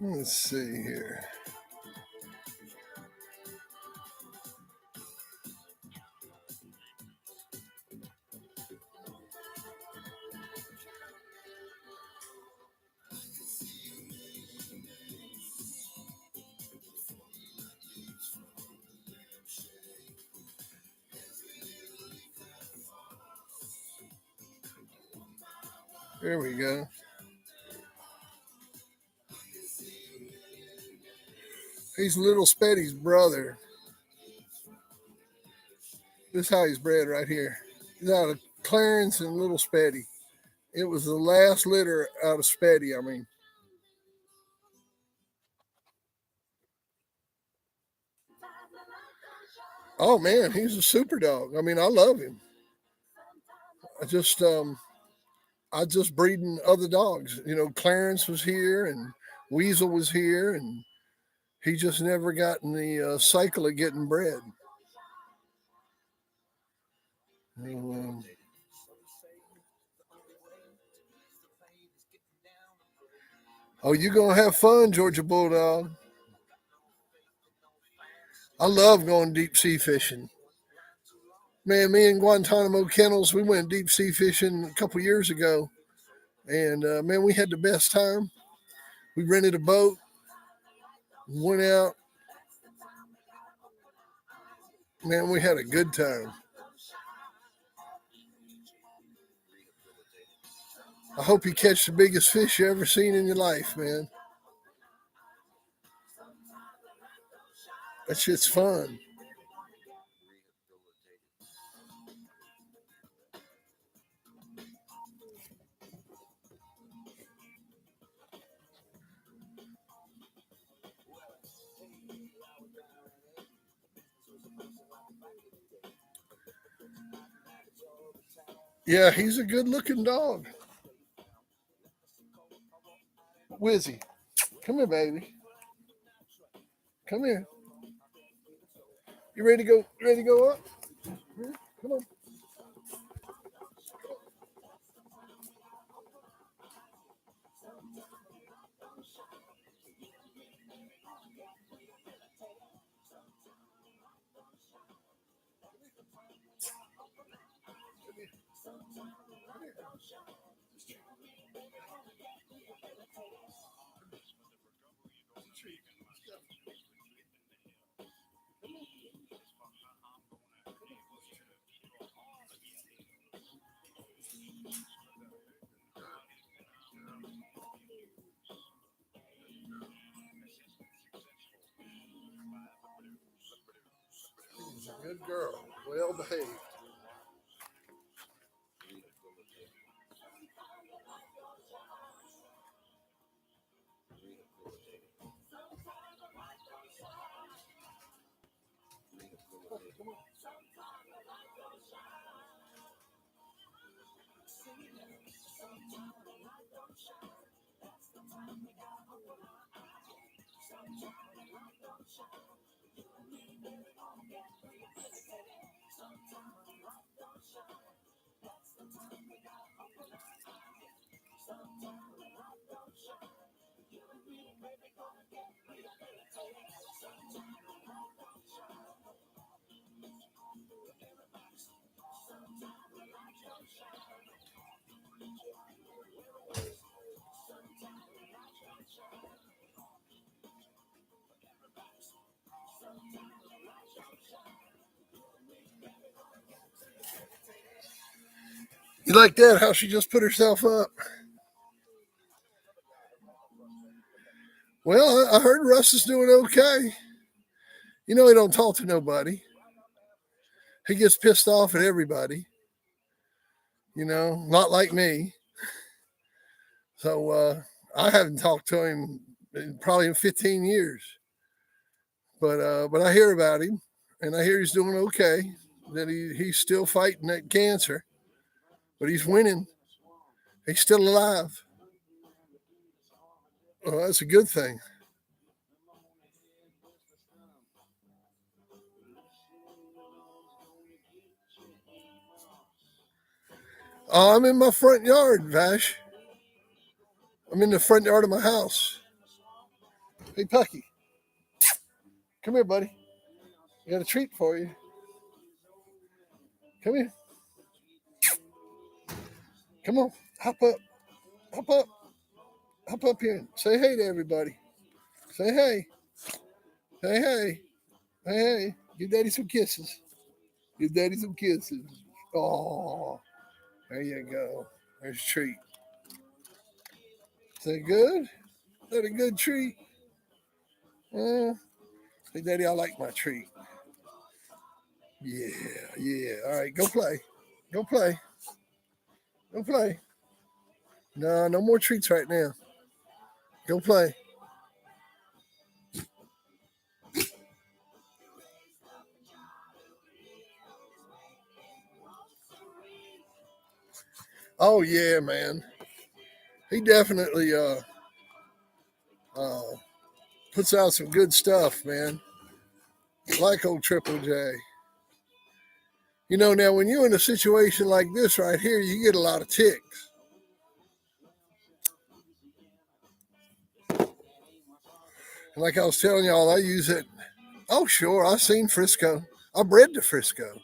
Let's see here. There we go. He's Little Spetty's brother. This is how he's bred right here. He's out of Clarence and Little Spetty. It was the last litter out of Spetty, I mean. Oh man, he's a super dog. I mean, I love him. I just breeding other dogs. Clarence was here and Weasel was here, and he just never got in the cycle of getting bred. Oh, you gonna have fun, Georgia Bulldog. I love going deep sea fishing. Man, me and Guantanamo Kennels, we went deep sea fishing a couple years ago, and man, we had the best time. We rented a boat, went out. Man, we had a good time. I hope you catch the biggest fish you ever seen in your life, man. That shit's fun. Yeah, he's a good looking dog. Wizzy, come here, baby. Come here. You ready to go? Ready to go up? Come on. She's a good girl, well behaved. You like that? How she just put herself up? Well, I heard Russ is doing okay. You know, he don't talk to nobody. He gets pissed off at everybody. You know, not like me. So I haven't talked to him probably in 15 years. But I hear about him, and I hear he's doing okay. That he's still fighting that cancer, but he's winning. He's still alive. Well, that's a good thing. Oh, I'm in my front yard, Vash. I'm in the front yard of my house. Hey, Pucky, come here, buddy. I got a treat for you. Come here. Come on. Hop up. Hop up. Hop up here and say hey to everybody. Say hey. Hey, hey. Hey, hey. Give daddy some kisses. Give daddy some kisses. Oh, there you go. There's a treat. Is that good? Is that a good treat? Hey, daddy, I like my treat. Yeah, yeah. All right, go play. Go play. Go play. No, no more treats right now. Go play. Oh yeah, man. He definitely uh puts out some good stuff, man. Like old Triple J. You know, now when you're in a situation like this right here, you get a lot of ticks. And like I was telling y'all, I use it. Oh, sure, I've seen Frisco. I bred to Frisco.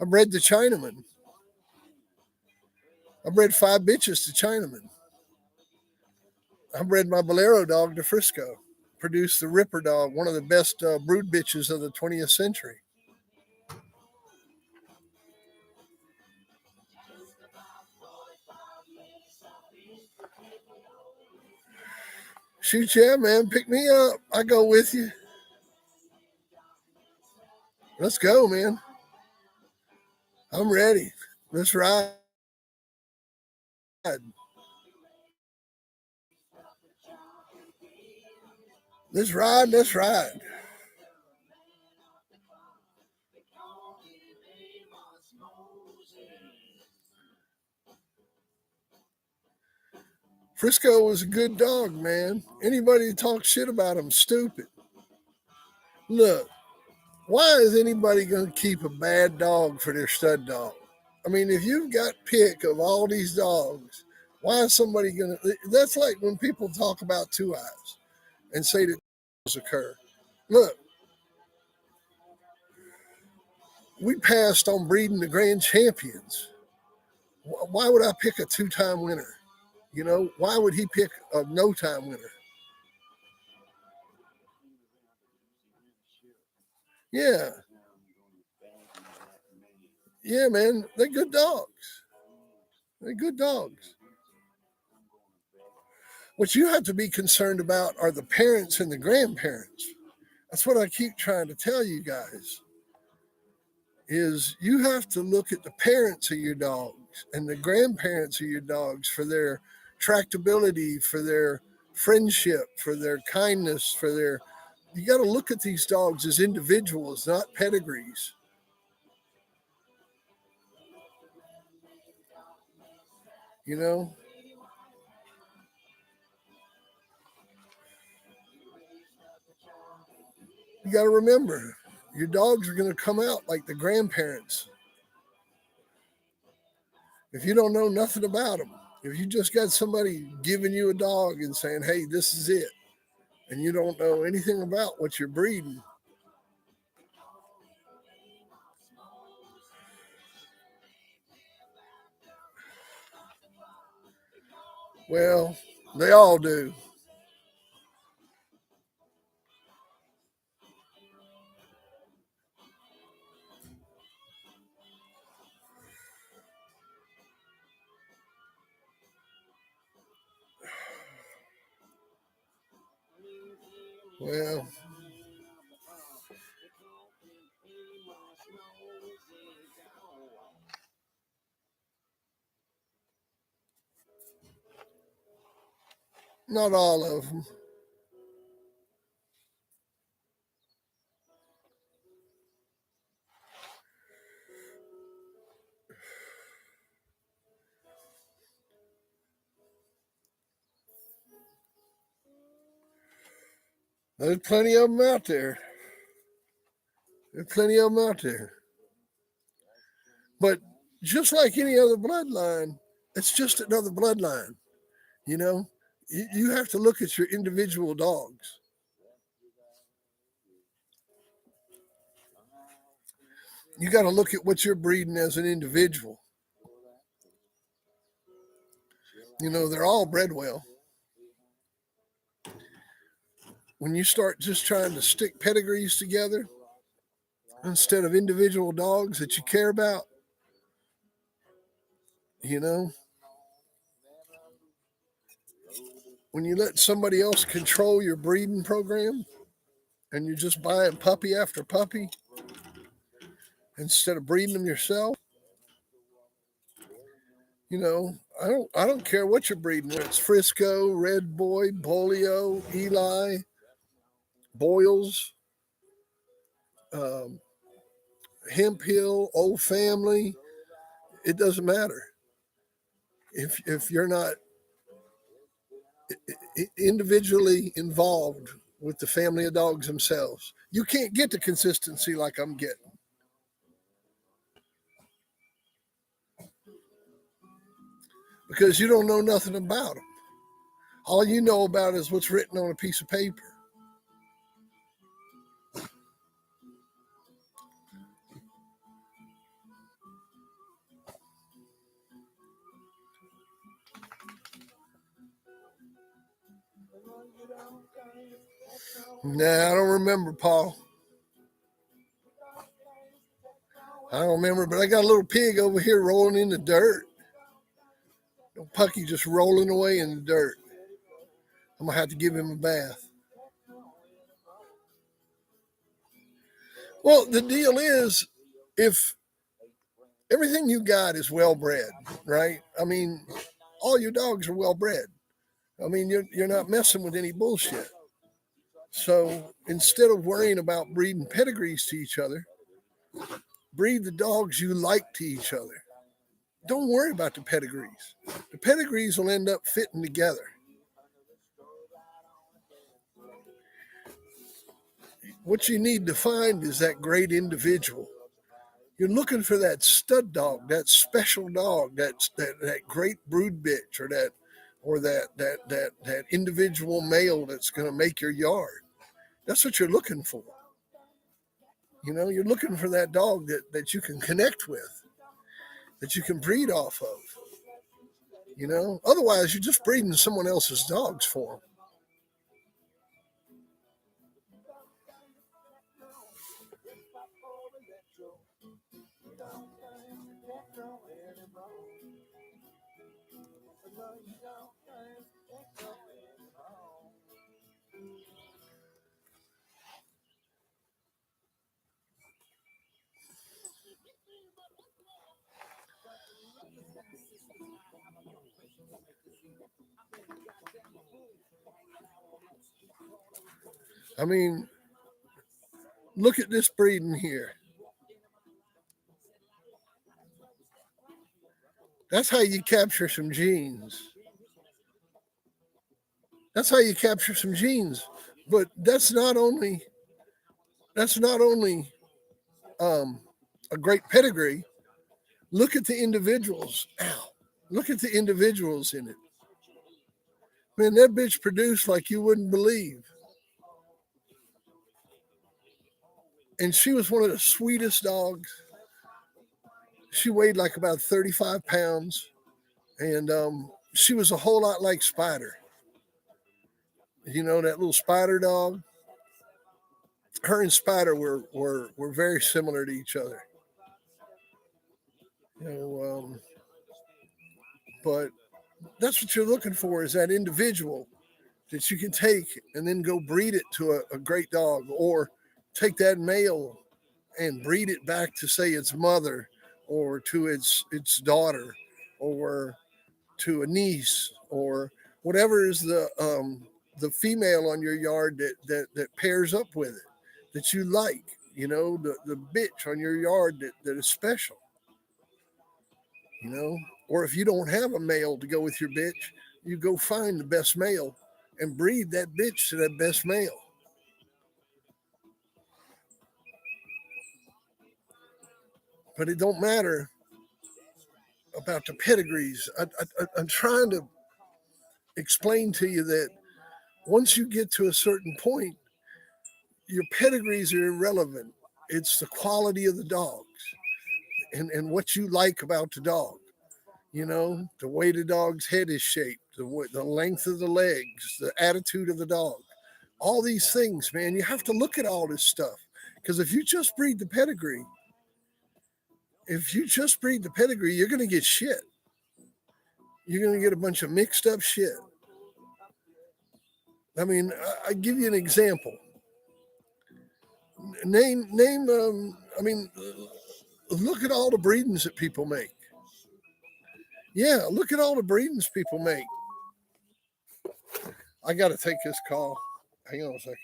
I bred to Chinaman. I bred 5 bitches to Chinaman. I bred my Bolero dog to Frisco. Produced the Ripper dog, one of the best brood bitches of the 20th century. Shoot, yeah, man. Pick me up. I go with you. Let's go, man. I'm ready. Let's ride. Let's ride. Let's ride. Frisco was a good dog, man. Anybody that talks shit about him, stupid. Look, why is anybody going to keep a bad dog for their stud dog? I mean, if you've got pick of all these dogs, why is somebody going to? That's like when people talk about two eyes and say that occur. Look, we passed on breeding the grand champions. Why would I pick a two-time winner? You know, why would he pick a no-time winner? Yeah. Yeah, man. They're good dogs. They're good dogs. What you have to be concerned about are the parents and the grandparents. That's what I keep trying to tell you guys. Is you have to look at the parents of your dogs and the grandparents of your dogs for their tractability, for their friendship, for their kindness, for their. You got to look at these dogs as individuals, not pedigrees. You know, you got to remember your dogs are going to come out like the grandparents. If you don't know nothing about them, if you just got somebody giving you a dog and saying, hey, this is it, and you don't know anything about what you're breeding, well, they all do. Well, not all of them. There's plenty of them out there. There's plenty of them out there. But just like any other bloodline, it's just another bloodline. You know, you have to look at your individual dogs. You got to look at what you're breeding as an individual. You know, they're all bred well. When you start just trying to stick pedigrees together instead of individual dogs that you care about, you know, when you let somebody else control your breeding program and you're just buying puppy after puppy instead of breeding them yourself, you know, I don't care what you're breeding. It's Frisco, Red Boy, Bolio, Eli, Boyles, um, Hemp Hill, Old Family. It doesn't matter if you're not individually involved with the family of dogs themselves. You can't get the consistency like I'm getting because you don't know nothing about them. All you know about is what's written on a piece of paper. Nah, I don't remember, Paul. I don't remember, but I got a little pig over here rolling in the dirt. Pucky just rolling away in the dirt. I'm gonna have to give him a bath. Well, the deal is, if everything you got is well bred, right? I mean, all your dogs are well bred. I mean, you're not messing with any bullshit. So instead of worrying about breeding pedigrees to each other, breed the dogs you like to each other. Don't worry about the pedigrees. The pedigrees will end up fitting together. What you need to find is that great individual. You're looking for that stud dog, that special dog, that great brood bitch, or that individual male that's going to make your yard. That's what you're looking for. You're looking for that dog that you can connect with, that you can breed off of. Otherwise you're just breeding someone else's dogs for them. I mean, look at this breeding here. That's how you capture some genes. That's how you capture some genes. But that's not only a great pedigree. Look at the individuals. Ow. Look at the individuals in it. Man, that bitch produced like you wouldn't believe. And she was one of the sweetest dogs. She weighed like about 35 pounds. And she was a whole lot like Spider. That little Spider dog? Her and Spider were very similar to each other. But that's what you're looking for, is that individual that you can take and then go breed it to a great dog, or take that male and breed it back to, say, its mother, or to its daughter, or to a niece, or whatever is the female on your yard that pairs up with it, that you like, the bitch on your yard that is special, or if you don't have a male to go with your bitch, you go find the best male and breed that bitch to that best male. But it don't matter about the pedigrees. I'm trying to explain to you that once you get to a certain point, your pedigrees are irrelevant. It's the quality of the dogs and what you like about the dog. The way the dog's head is shaped, the length of the legs, the attitude of the dog. All these things, man, you have to look at all this stuff. Because if you just breed the pedigree, you're going to get shit. You're going to get a bunch of mixed up shit. I mean, I give you an example. Look at all the breedings that people make. Yeah, look at all the breedings people make. I got to take this call. Hang on a second.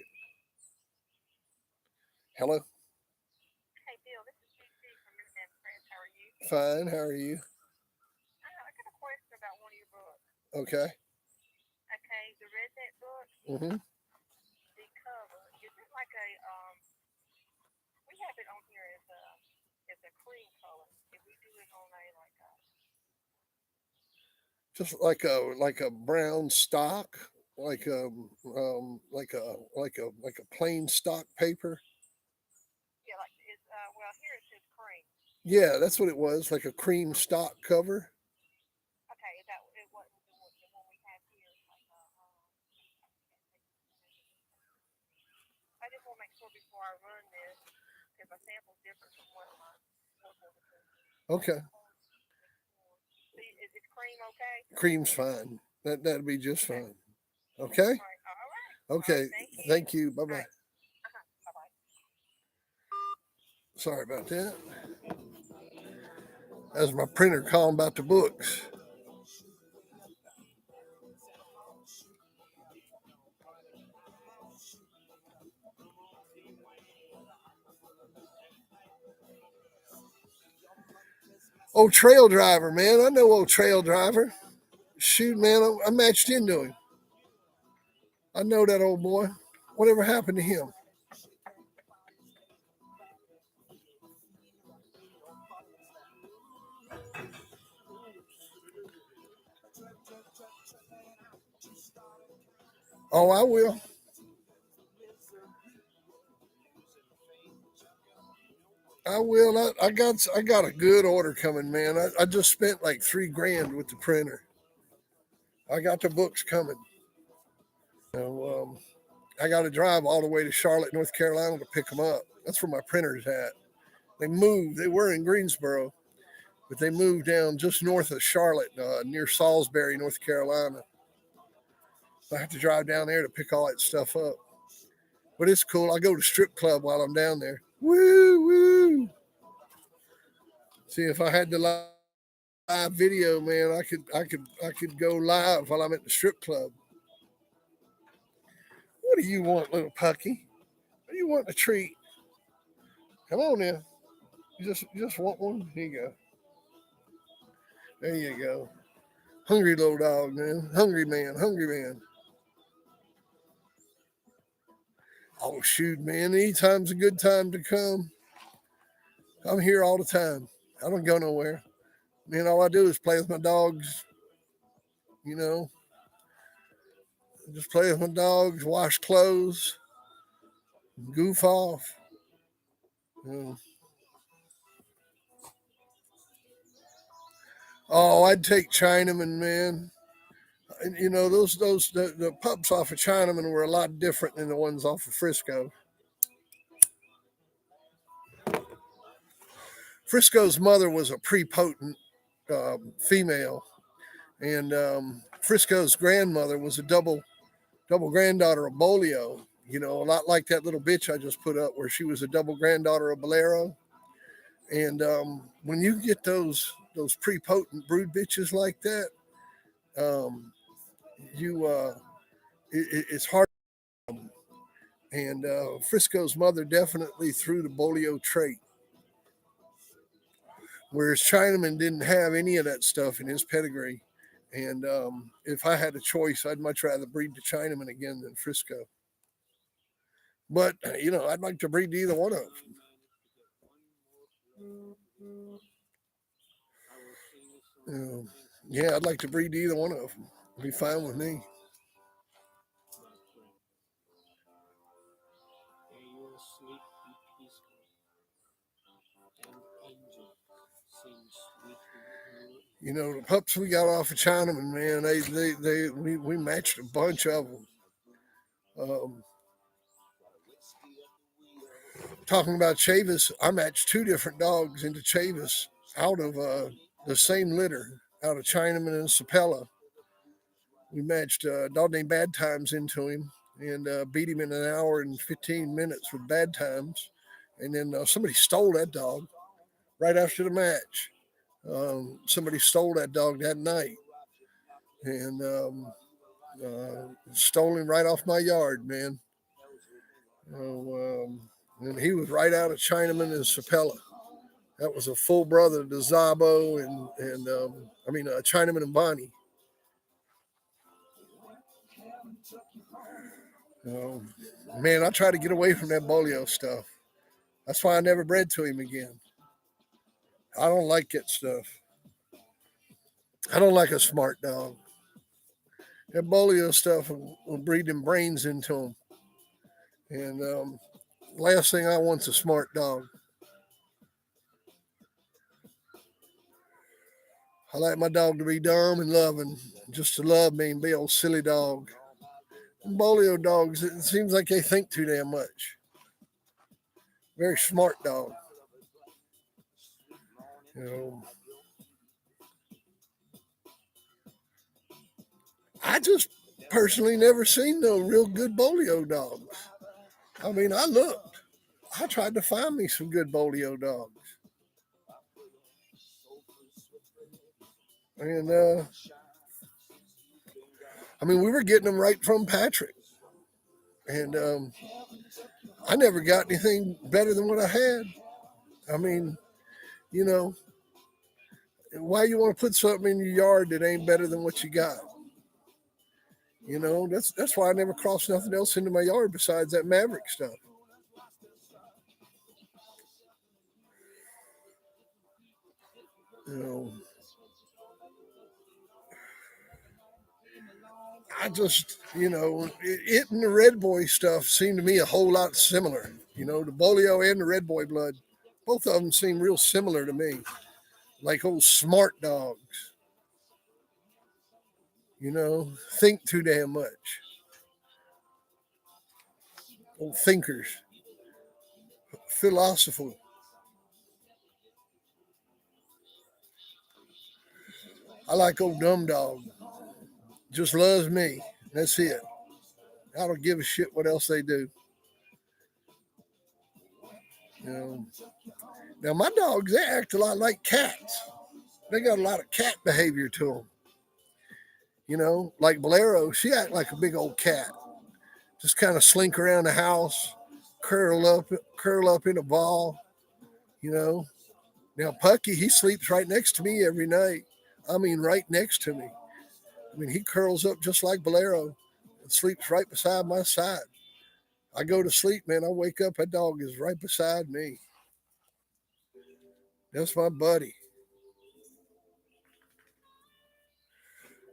Hello? Hey, Bill, this is GC from Internet Friends. How are you? Fine. How are you? I got a question about one of your books. Okay. Okay, the Redneck book, Mm-hmm. the cover, is it like a, we have it on here as a cream color. If we do it on a, like a, Just like a brown stock, like a plain stock paper. yeah, like, it's, well, here it says cream. Yeah, that's what it was, like a cream stock cover. Okay, that it wasn't the one we have here. Like, I just want to make sure before I run this, because my sample's different from what my Okay, is it cream okay? cream's fine. That'd be just Okay. fine. Okay. All right. All right. Okay. Thank you. Thank you. Bye All bye. right. Bye bye. Sorry about that. That's my printer calling about the books. Old Trail Driver, man. I know old Trail Driver. Shoot, man, I matched into him. I know that old boy. Whatever happened to him? Oh, I will. I will. I got a good order coming, man. I just spent like $3,000 with the printer. I got the books coming. So, I got to drive all the way to Charlotte, North Carolina to pick them up. That's where my printer's at. They moved. They were in Greensboro, but they moved down just north of Charlotte, near Salisbury, North Carolina. I have to drive down there to pick all that stuff up. But it's cool. I go to strip club while I'm down there. Woo woo! See, if I had the live video, man, I could go live while I'm at the strip club. What do you want, little Pucky? What do you want a treat? Come on now. You just want one? Here you go. There you go. Hungry little dog, man. Hungry man. Hungry man. Oh shoot, man. Anytime's a good time to come. I'm here all the time. I don't go nowhere. Man, all I do is play with my dogs, you know. Just play with my dogs, wash clothes, goof off. You know. Oh, I'd take Chinaman, man. And, the pups off of Chinaman were a lot different than the ones off of Frisco. Frisco's mother was a prepotent female, and Frisco's grandmother was a double granddaughter of Bolio. You know, a lot like that little bitch I just put up, where she was a double granddaughter of Bolero. And when you get those prepotent brood bitches like that, um, it's hard. And Frisco's mother definitely threw the Bolio trait, whereas Chinaman didn't have any of that stuff in his pedigree. And if I had a choice, I'd much rather breed the Chinaman again than Frisco. But I'd like to breed either one of them. Yeah, I'd like to breed either one of them. It'd be fine with me. The pups we got off of Chinaman, man, we matched a bunch of them. Um, Talking about Chavis, I matched two different dogs into Chavis out of the same litter, out of Chinaman and Sapella. We matched a dog named Bad Times into him and beat him in an hour and 15 minutes with Bad Times. And then somebody stole that dog right after the match. Somebody stole that dog that night and stole him right off my yard, man. And he was right out of Chinaman and Sapella. That was a full brother to Zabo and Chinaman and Bonnie. Um, Man, I try to get away from that Bolio stuff. That's why I never bred to him again. I don't like that stuff. I don't like a smart dog. That Bolio stuff will breed them brains into them. And last thing I want's a smart dog. I like my dog to be dumb and loving, just to love me and be old silly dog. And Bolio dogs, it seems like they think too damn much. Very smart dog. You know, I just personally never seen no real good Bolio dogs. I mean, I looked. I tried to find me some good Bolio dogs. And we were getting them right from Patrick. And I never got anything better than what I had. I mean, you know, why you want to put something in your yard that ain't better than what you got? That's why I never crossed nothing else into my yard besides that Maverick stuff. You know, I just, it and the red boy stuff seemed to me a whole lot similar. The Bolio and the red boy blood, both of them seem real similar to me, like old smart dogs. Think too damn much. Old thinkers, philosophical. I like old dumb dog. Just loves me. That's it. I don't give a shit what else they do. You know. Now my dogs, they act a lot like cats. They got a lot of cat behavior to them. Like Bolero, she act like a big old cat. Just kind of slink around the house, curl up in a ball. You know. Now Pucky, he sleeps right next to me every night. I mean, right next to me. I mean, he curls up just like Bolero and sleeps right beside my side. I go to sleep, man. I wake up, that dog is right beside me. That's my buddy.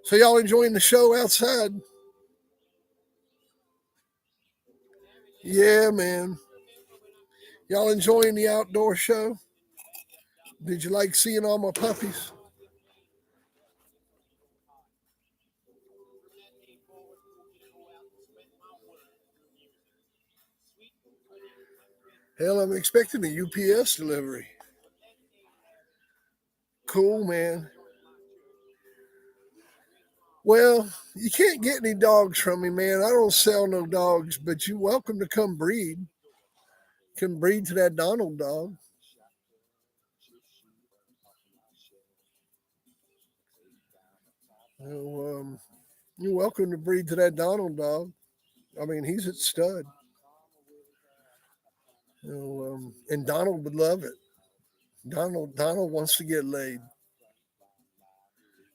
So y'all enjoying the show outside? Yeah, man. Y'all enjoying the outdoor show? Did you like seeing all my puppies? Hell, I'm expecting a UPS delivery. Cool, man. Well, you can't get any dogs from me, man. I don't sell no dogs, but you're welcome to come breed. Can breed to that Donald dog. You know, you're welcome to breed to that Donald dog. I mean, he's a stud. And Donald would love it. Donald wants to get laid.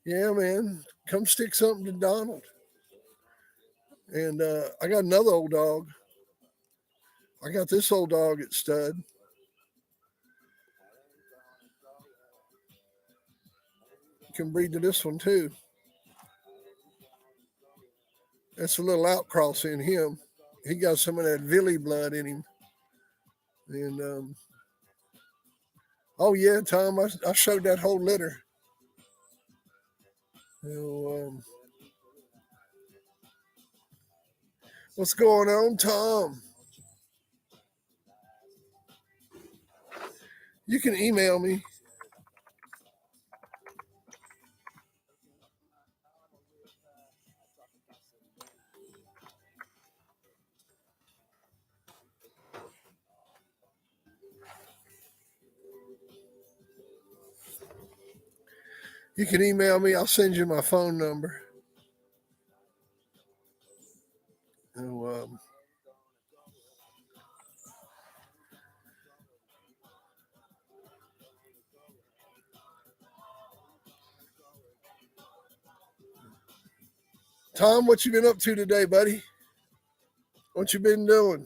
Yeah, man. Come stick something to Donald. And I got another old dog. I got this old dog at stud. Can breed to this one too. That's a little outcross in him. He got some of that Villy blood in him. And oh yeah, Tom, I showed that whole litter. You know, what's going on, Tom? You can email me. You can email me. I'll send you my phone number. You know, Tom, what you been up to today, buddy? What you been doing?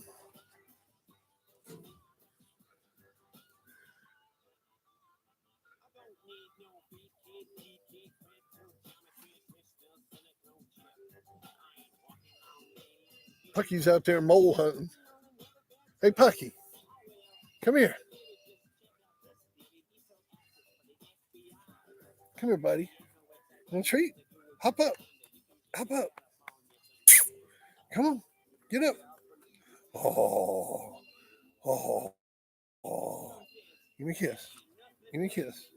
Pucky's out there mole hunting. Hey, Pucky, come here. Come here, buddy. Want a treat? Hop up. Hop up. Come on. Get up. Oh, oh, oh. Give me a kiss. Give me a kiss.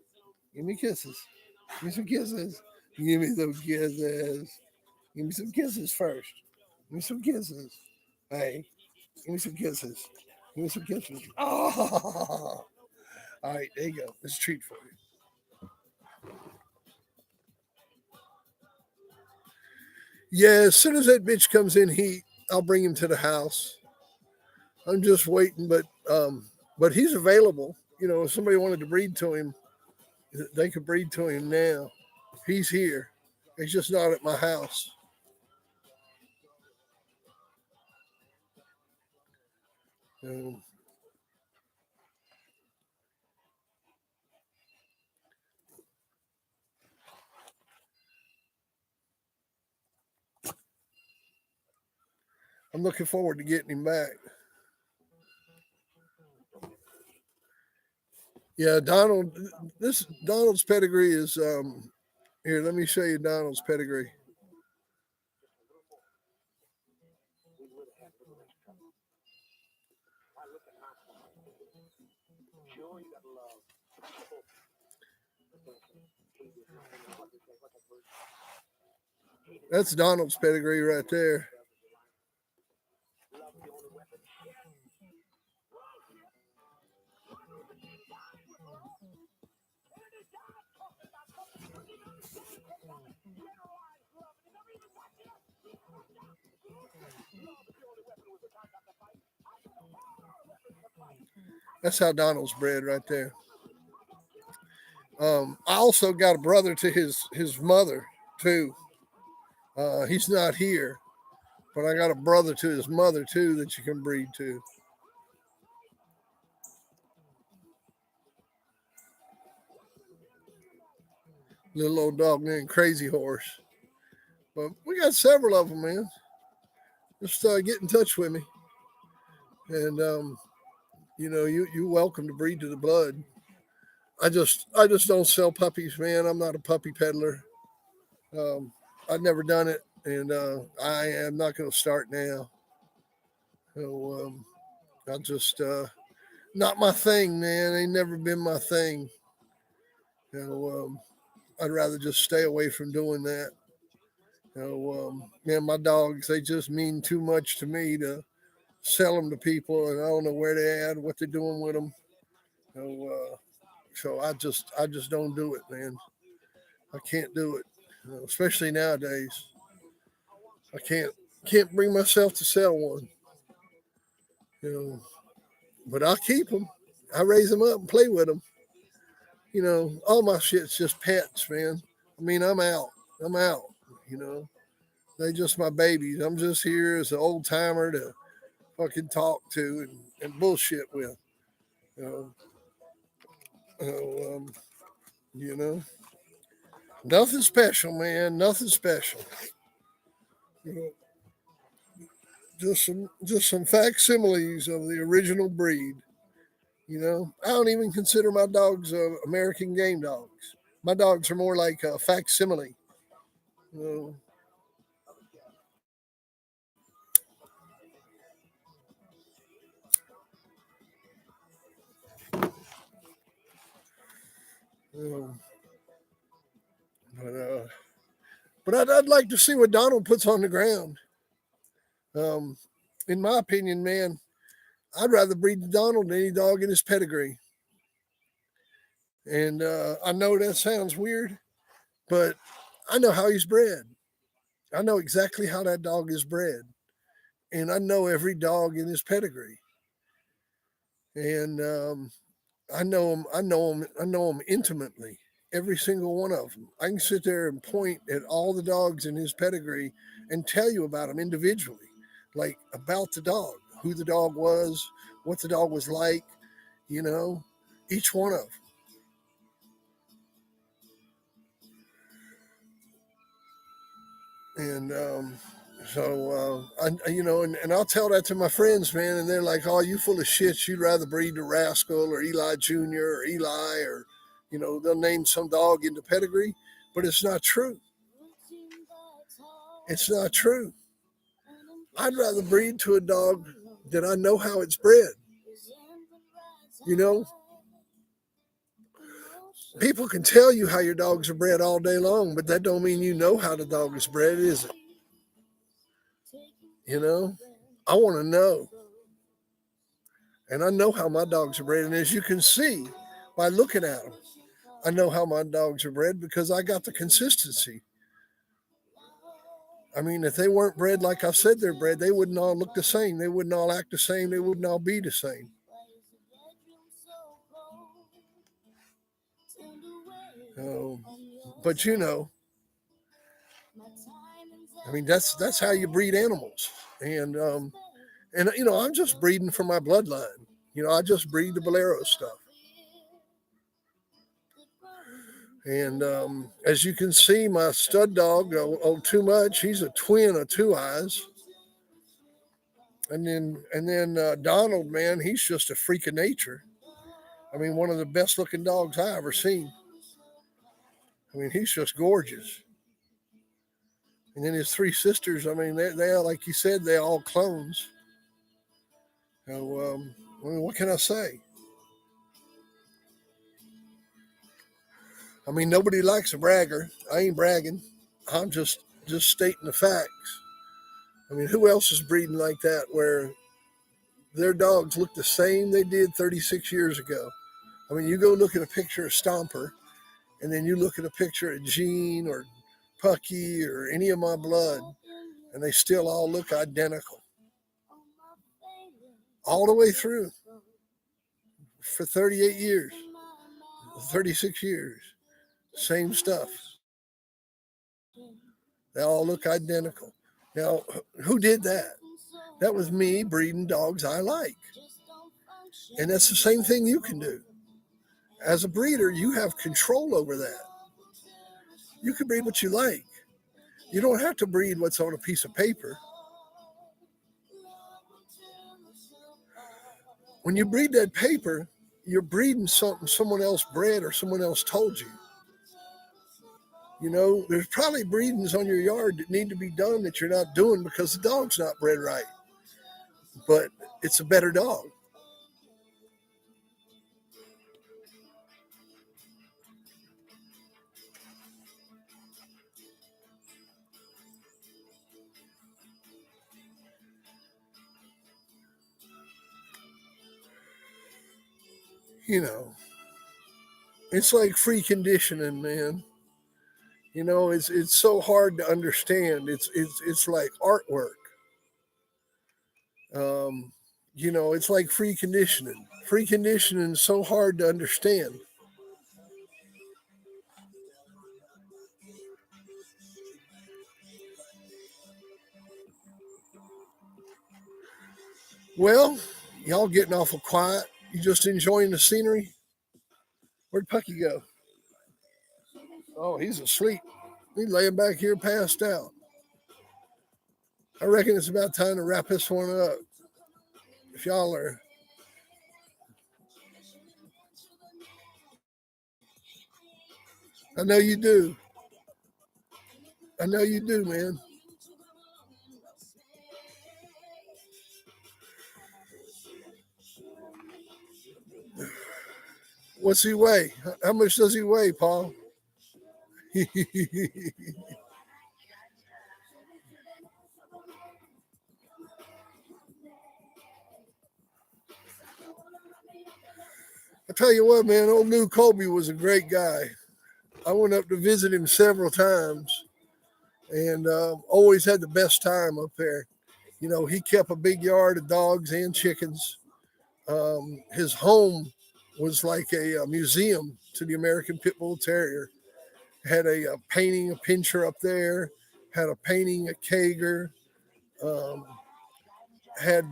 Give me kisses. Give me some kisses. Give me some kisses. Give me some kisses first. Give me some kisses. Hey, give me some kisses. Give me some kisses. Oh, all right, there you go. It's a treat for you. Yeah, as soon as that bitch comes in heat, I'll bring him to the house. I'm just waiting, but he's available. If somebody wanted to breed to him, they could breed to him now. He's here. He's just not at my house. Um, I'm looking forward to getting him back. Yeah, Donald's pedigree is here. Let me show you Donald's pedigree. That's Donald's pedigree right there. That's how Donald's bred right there. I also got a brother to his mother too. He's not here, but I got a brother to his mother too that you can breed to. Little old dog named Crazy Horse. But we got several of them, man. Just get in touch with me, and you're welcome to breed to the blood. I just don't sell puppies, man. I'm not a puppy peddler. I've never done it, and I am not going to start now. So I just not my thing, man. Ain't never been my thing. I'd rather just stay away from doing that. Man, my dogs, they just mean too much to me to sell them to people, and I don't know where they're at, what they're doing with them. So I just don't do it, man. I can't do it, especially nowadays. I can't bring myself to sell one, but I'll keep them. I raise them up and play with them. All my shit's just pets, man. I mean, I'm out. I'm out. They just my babies. I'm just here as an old timer to fucking talk to and bullshit with. You know, you know, nothing special, man. Nothing special. Just some facsimiles of the original breed. I don't even consider my dogs American game dogs. My dogs are more like a facsimile. You know, but I'd like to see what Donald puts on the ground. Um, in my opinion, man, I'd rather breed Donald than any dog in his pedigree. And I know that sounds weird, but I know how he's bred. I know exactly how that dog is bred. And I know every dog in his pedigree. And I know him. I know him. I know him intimately. Every single one of them. I can sit there and point at all the dogs in his pedigree and tell you about them individually, like about the dog, who the dog was, what the dog was like, each one of them. And and I'll tell that to my friends, man, and they're like, "Oh, you full of shit. You'd rather breed the Rascal or Eli Jr. or Eli or, they'll name some dog into pedigree, but it's not true. It's not true. I'd rather breed to a dog that I know how it's bred. People can tell you how your dogs are bred all day long, but that don't mean you know how the dog is bred, is it? I want to know. And I know how my dogs are bred. And as you can see by looking at them, I know how my dogs are bred because I got the consistency. I mean, if they weren't bred like I said they're bred, they wouldn't all look the same. They wouldn't all act the same. They wouldn't all be the same. But I mean, that's how you breed animals. And I'm just breeding for my bloodline. I just breed the Bolero stuff. And as you can see, my stud dog, Too Much, he's a twin of Two Eyes. And then Donald, man, he's just a freak of nature. I mean, one of the best looking dogs I ever seen. I mean, he's just gorgeous. And then his three sisters, I mean, they are, like you said, they're all clones. So, I mean, what can I say? I mean, nobody likes a bragger. I ain't bragging. I'm just stating the facts. I mean, who else is breeding like that where their dogs look the same they did 36 years ago? I mean, you go look at a picture of Stomper, and then you look at a picture of Gene or Pucky or any of my blood, and they still all look identical. All the way through for 38 years, 36 years, same stuff. They all look identical. Now, who did that? That was me breeding dogs I like. And that's the same thing you can do. As a breeder, you have control over that. You can breed what you like. You don't have to breed what's on a piece of paper. When you breed that paper, you're breeding something someone else bred or someone else told you. You know, there's probably breedings on your yard that need to be done that you're not doing because the dog's not bred right. But it's a better dog. You know, it's like free conditioning, man. You know, it's so hard to understand. It's like artwork. Um, you know, it's like free conditioning. Free conditioning is so hard to understand. Well, y'all getting awful quiet. You just enjoying the scenery? Where'd Pucky go? Oh, he's asleep. He's laying back here passed out. I reckon it's about time to wrap this one up. If y'all are, I know you do. I know you do, man. What's he weigh? How much does he weigh, Paul? I tell you what, man, old Lou Colby was a great guy. I went up to visit him several times and always had the best time up there. You know, he kept a big yard of dogs and chickens. His home was like a museum to the American Pit Bull Terrier. Had a painting, a pincher up there, had a painting, a Kager, um, had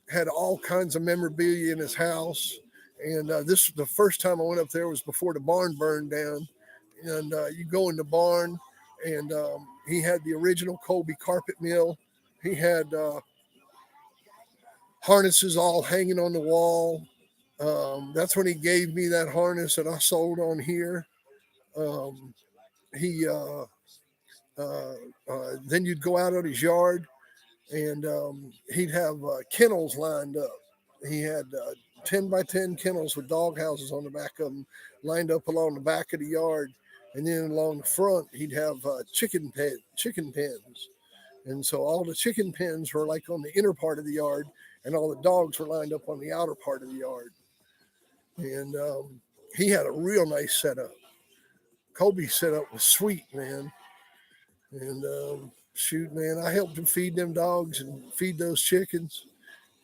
had all kinds of memorabilia in his house. And this the first time I went up there was before the barn burned down. And you go in the barn, and he had the original Colby carpet mill. He had harnesses all hanging on the wall. That's when he gave me that harness that I sold on here. Um, he then you'd go out on his yard, and he'd have kennels lined up. He had 10 by 10 kennels with dog houses on the back of them, lined up along the back of the yard, and then along the front he'd have chicken pens. And so all the chicken pens were like on the inner part of the yard, and all the dogs were lined up on the outer part of the yard. And he had a real nice setup. Colby's setup was sweet, man. And shoot, man, I helped him feed them dogs and feed those chickens.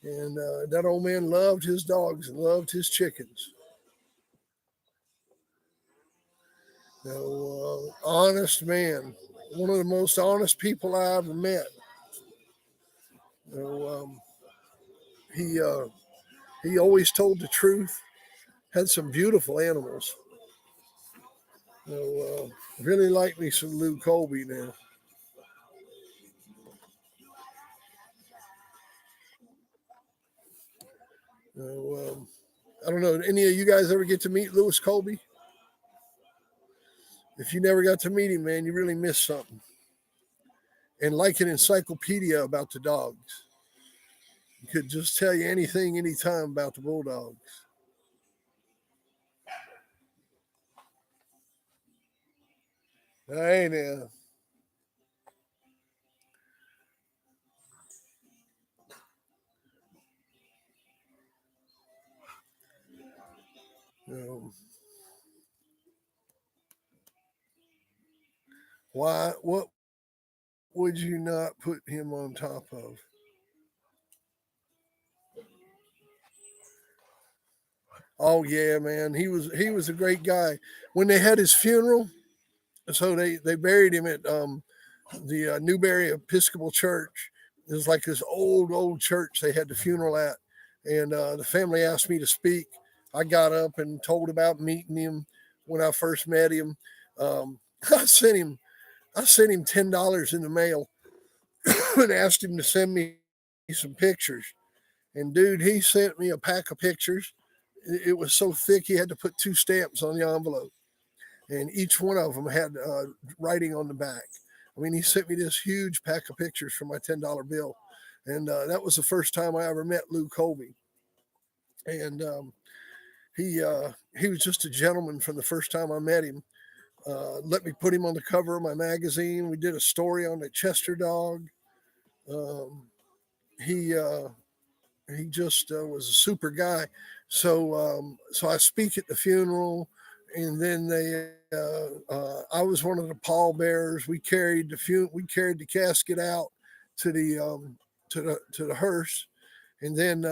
And that old man loved his dogs and loved his chickens. So, honest man, one of the most honest people I ever met. So, he he always told the truth. Had some beautiful animals. So, really like me some Lou Colby now. I don't know. Any of you guys ever get to meet Lou Colby? If you never got to meet him, man, you really missed something. And like an encyclopedia about the dogs. He could just tell you anything, anytime about the Bulldogs. Hey now. Um, why? What would you not put him on top of? Oh yeah, man. He was a great guy. When they had his funeral, so they buried him at the Newberry Episcopal Church. It was like this old church they had the funeral at, and the family asked me to speak. I got up and told about meeting him when I first met him. Um, I sent him $10 in the mail and asked him to send me some pictures. And dude, he sent me a pack of pictures. It was so thick he had to put 2 stamps on the envelope, and each one of them had writing on the back. I mean, he sent me this huge pack of pictures for my $10 bill, and that was the first time I ever met Lou Colby. And he was just a gentleman from the first time I met him. Let me put him on the cover of my magazine. We did a story on the Chester dog. Um, he he just was a super guy. So I speak at the funeral, and then I was one of the pallbearers. We carried the casket out to the hearse, and then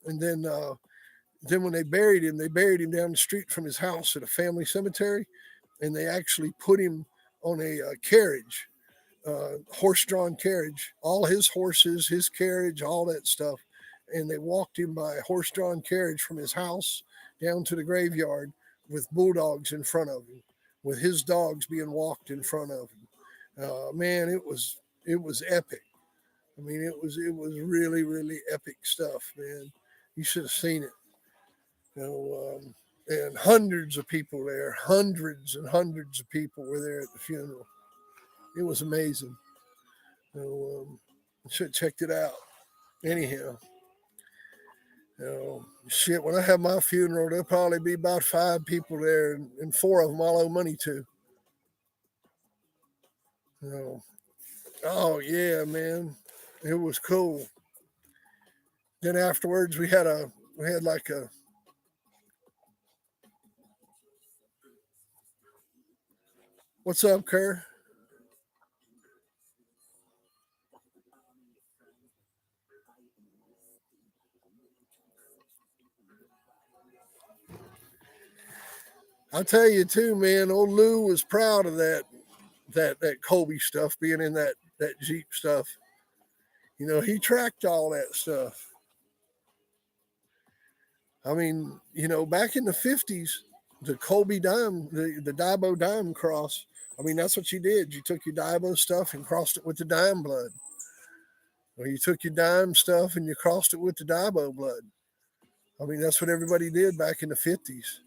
when they buried him down the street from his house at a family cemetery, and they actually put him on a carriage, horse-drawn carriage, all his horses, his carriage, all that stuff, and they walked him by a horse-drawn carriage from his house down to the graveyard with bulldogs in front of him, with his dogs being walked in front of him. Man, it was epic. I mean, it was really really epic stuff, man. You should have seen it. And hundreds of people there, hundreds and hundreds of people were there at the funeral. It was amazing. Should have checked it out. Anyhow, shit. When I have my funeral, there'll probably be about 5 people there, and 4 of them I'll owe money to. You know, oh yeah, man, it was cool. Then afterwards, we had like a. What's up, Kerr? I'll tell you too, man. Old Lou was proud of that Colby stuff being in that Jeep stuff. He tracked all that stuff. I mean, back in the 50s, the Colby dime, the Dibo dime cross. I mean, that's what you did. You took your Dibo stuff and crossed it with the dime blood. Or you took your dime stuff and you crossed it with the Dibo blood. I mean, that's what everybody did back in the 50s.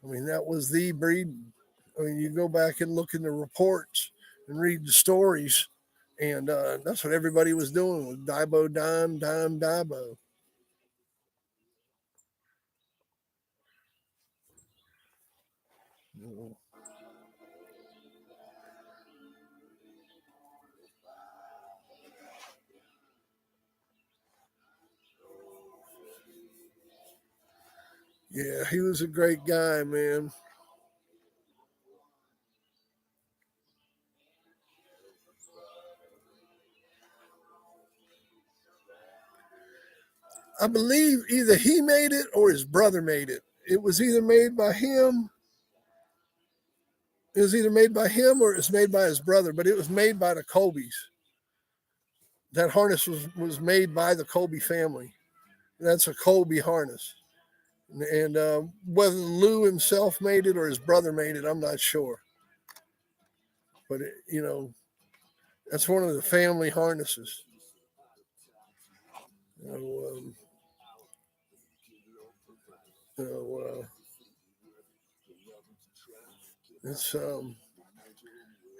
I mean, that was the breeding. I mean, you go back and look in the reports and read the stories, and that's what everybody was doing with Dibo dime, dime, Dibo. Yeah, he was a great guy, man. I believe either he made it or his brother made it. It was either made by him. It was either made by him or it was made by his brother, but it was made by the Colbys. That harness was made by the Colby family. That's a Colby harness. And whether Lou himself made it or his brother made it, I'm not sure. But, that's one of the family harnesses. You know, um, So, it's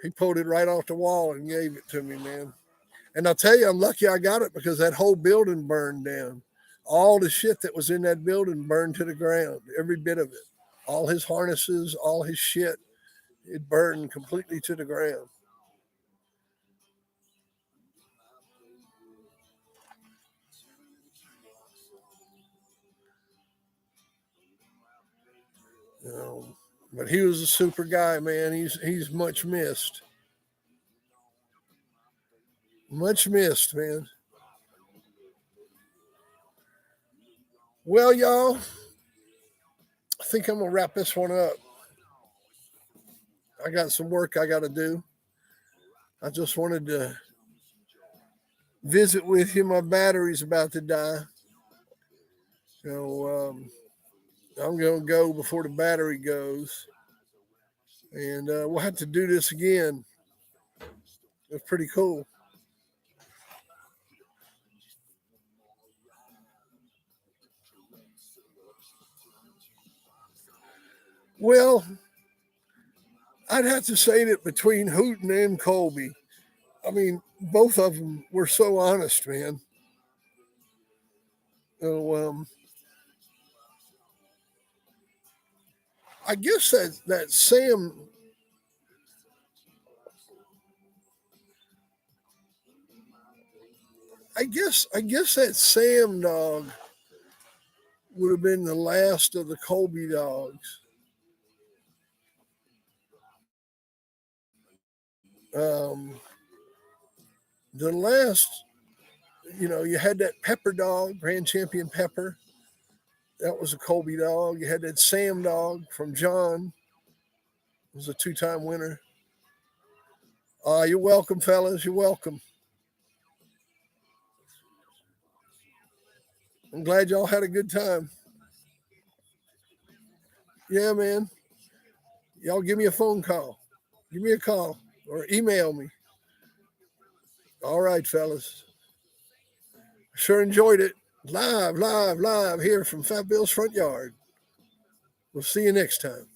he pulled it right off the wall and gave it to me, man. And I'll tell you, I'm lucky I got it because that whole building burned down. All the shit that was in that building burned to the ground, every bit of it. All his harnesses, all his shit, it burned completely to the ground. You know, but he was a super guy, man. He's much missed. Much missed, man. Well, y'all, I think I'm gonna wrap this one up. I got some work I got to do. I just wanted to visit with you. My battery's about to die. So I'm going to go before the battery goes. And we'll have to do this again. It's pretty cool. Well, I'd have to say that between Hooten and Colby, I mean, both of them were so honest, man. So, I guess that Sam, I guess that Sam dog would have been the last of the Colby dogs. Um, the last, you had that Pepper dog, Grand Champion Pepper. That was a Colby dog. You had that Sam dog from John. It was a two-time winner. You're welcome, fellas. You're welcome. I'm glad y'all had a good time. Yeah, man. Y'all give me a phone call. Give me a call or email me. All right, fellas. Sure enjoyed it. Live here from Fat Bill's front yard. We'll see you next time.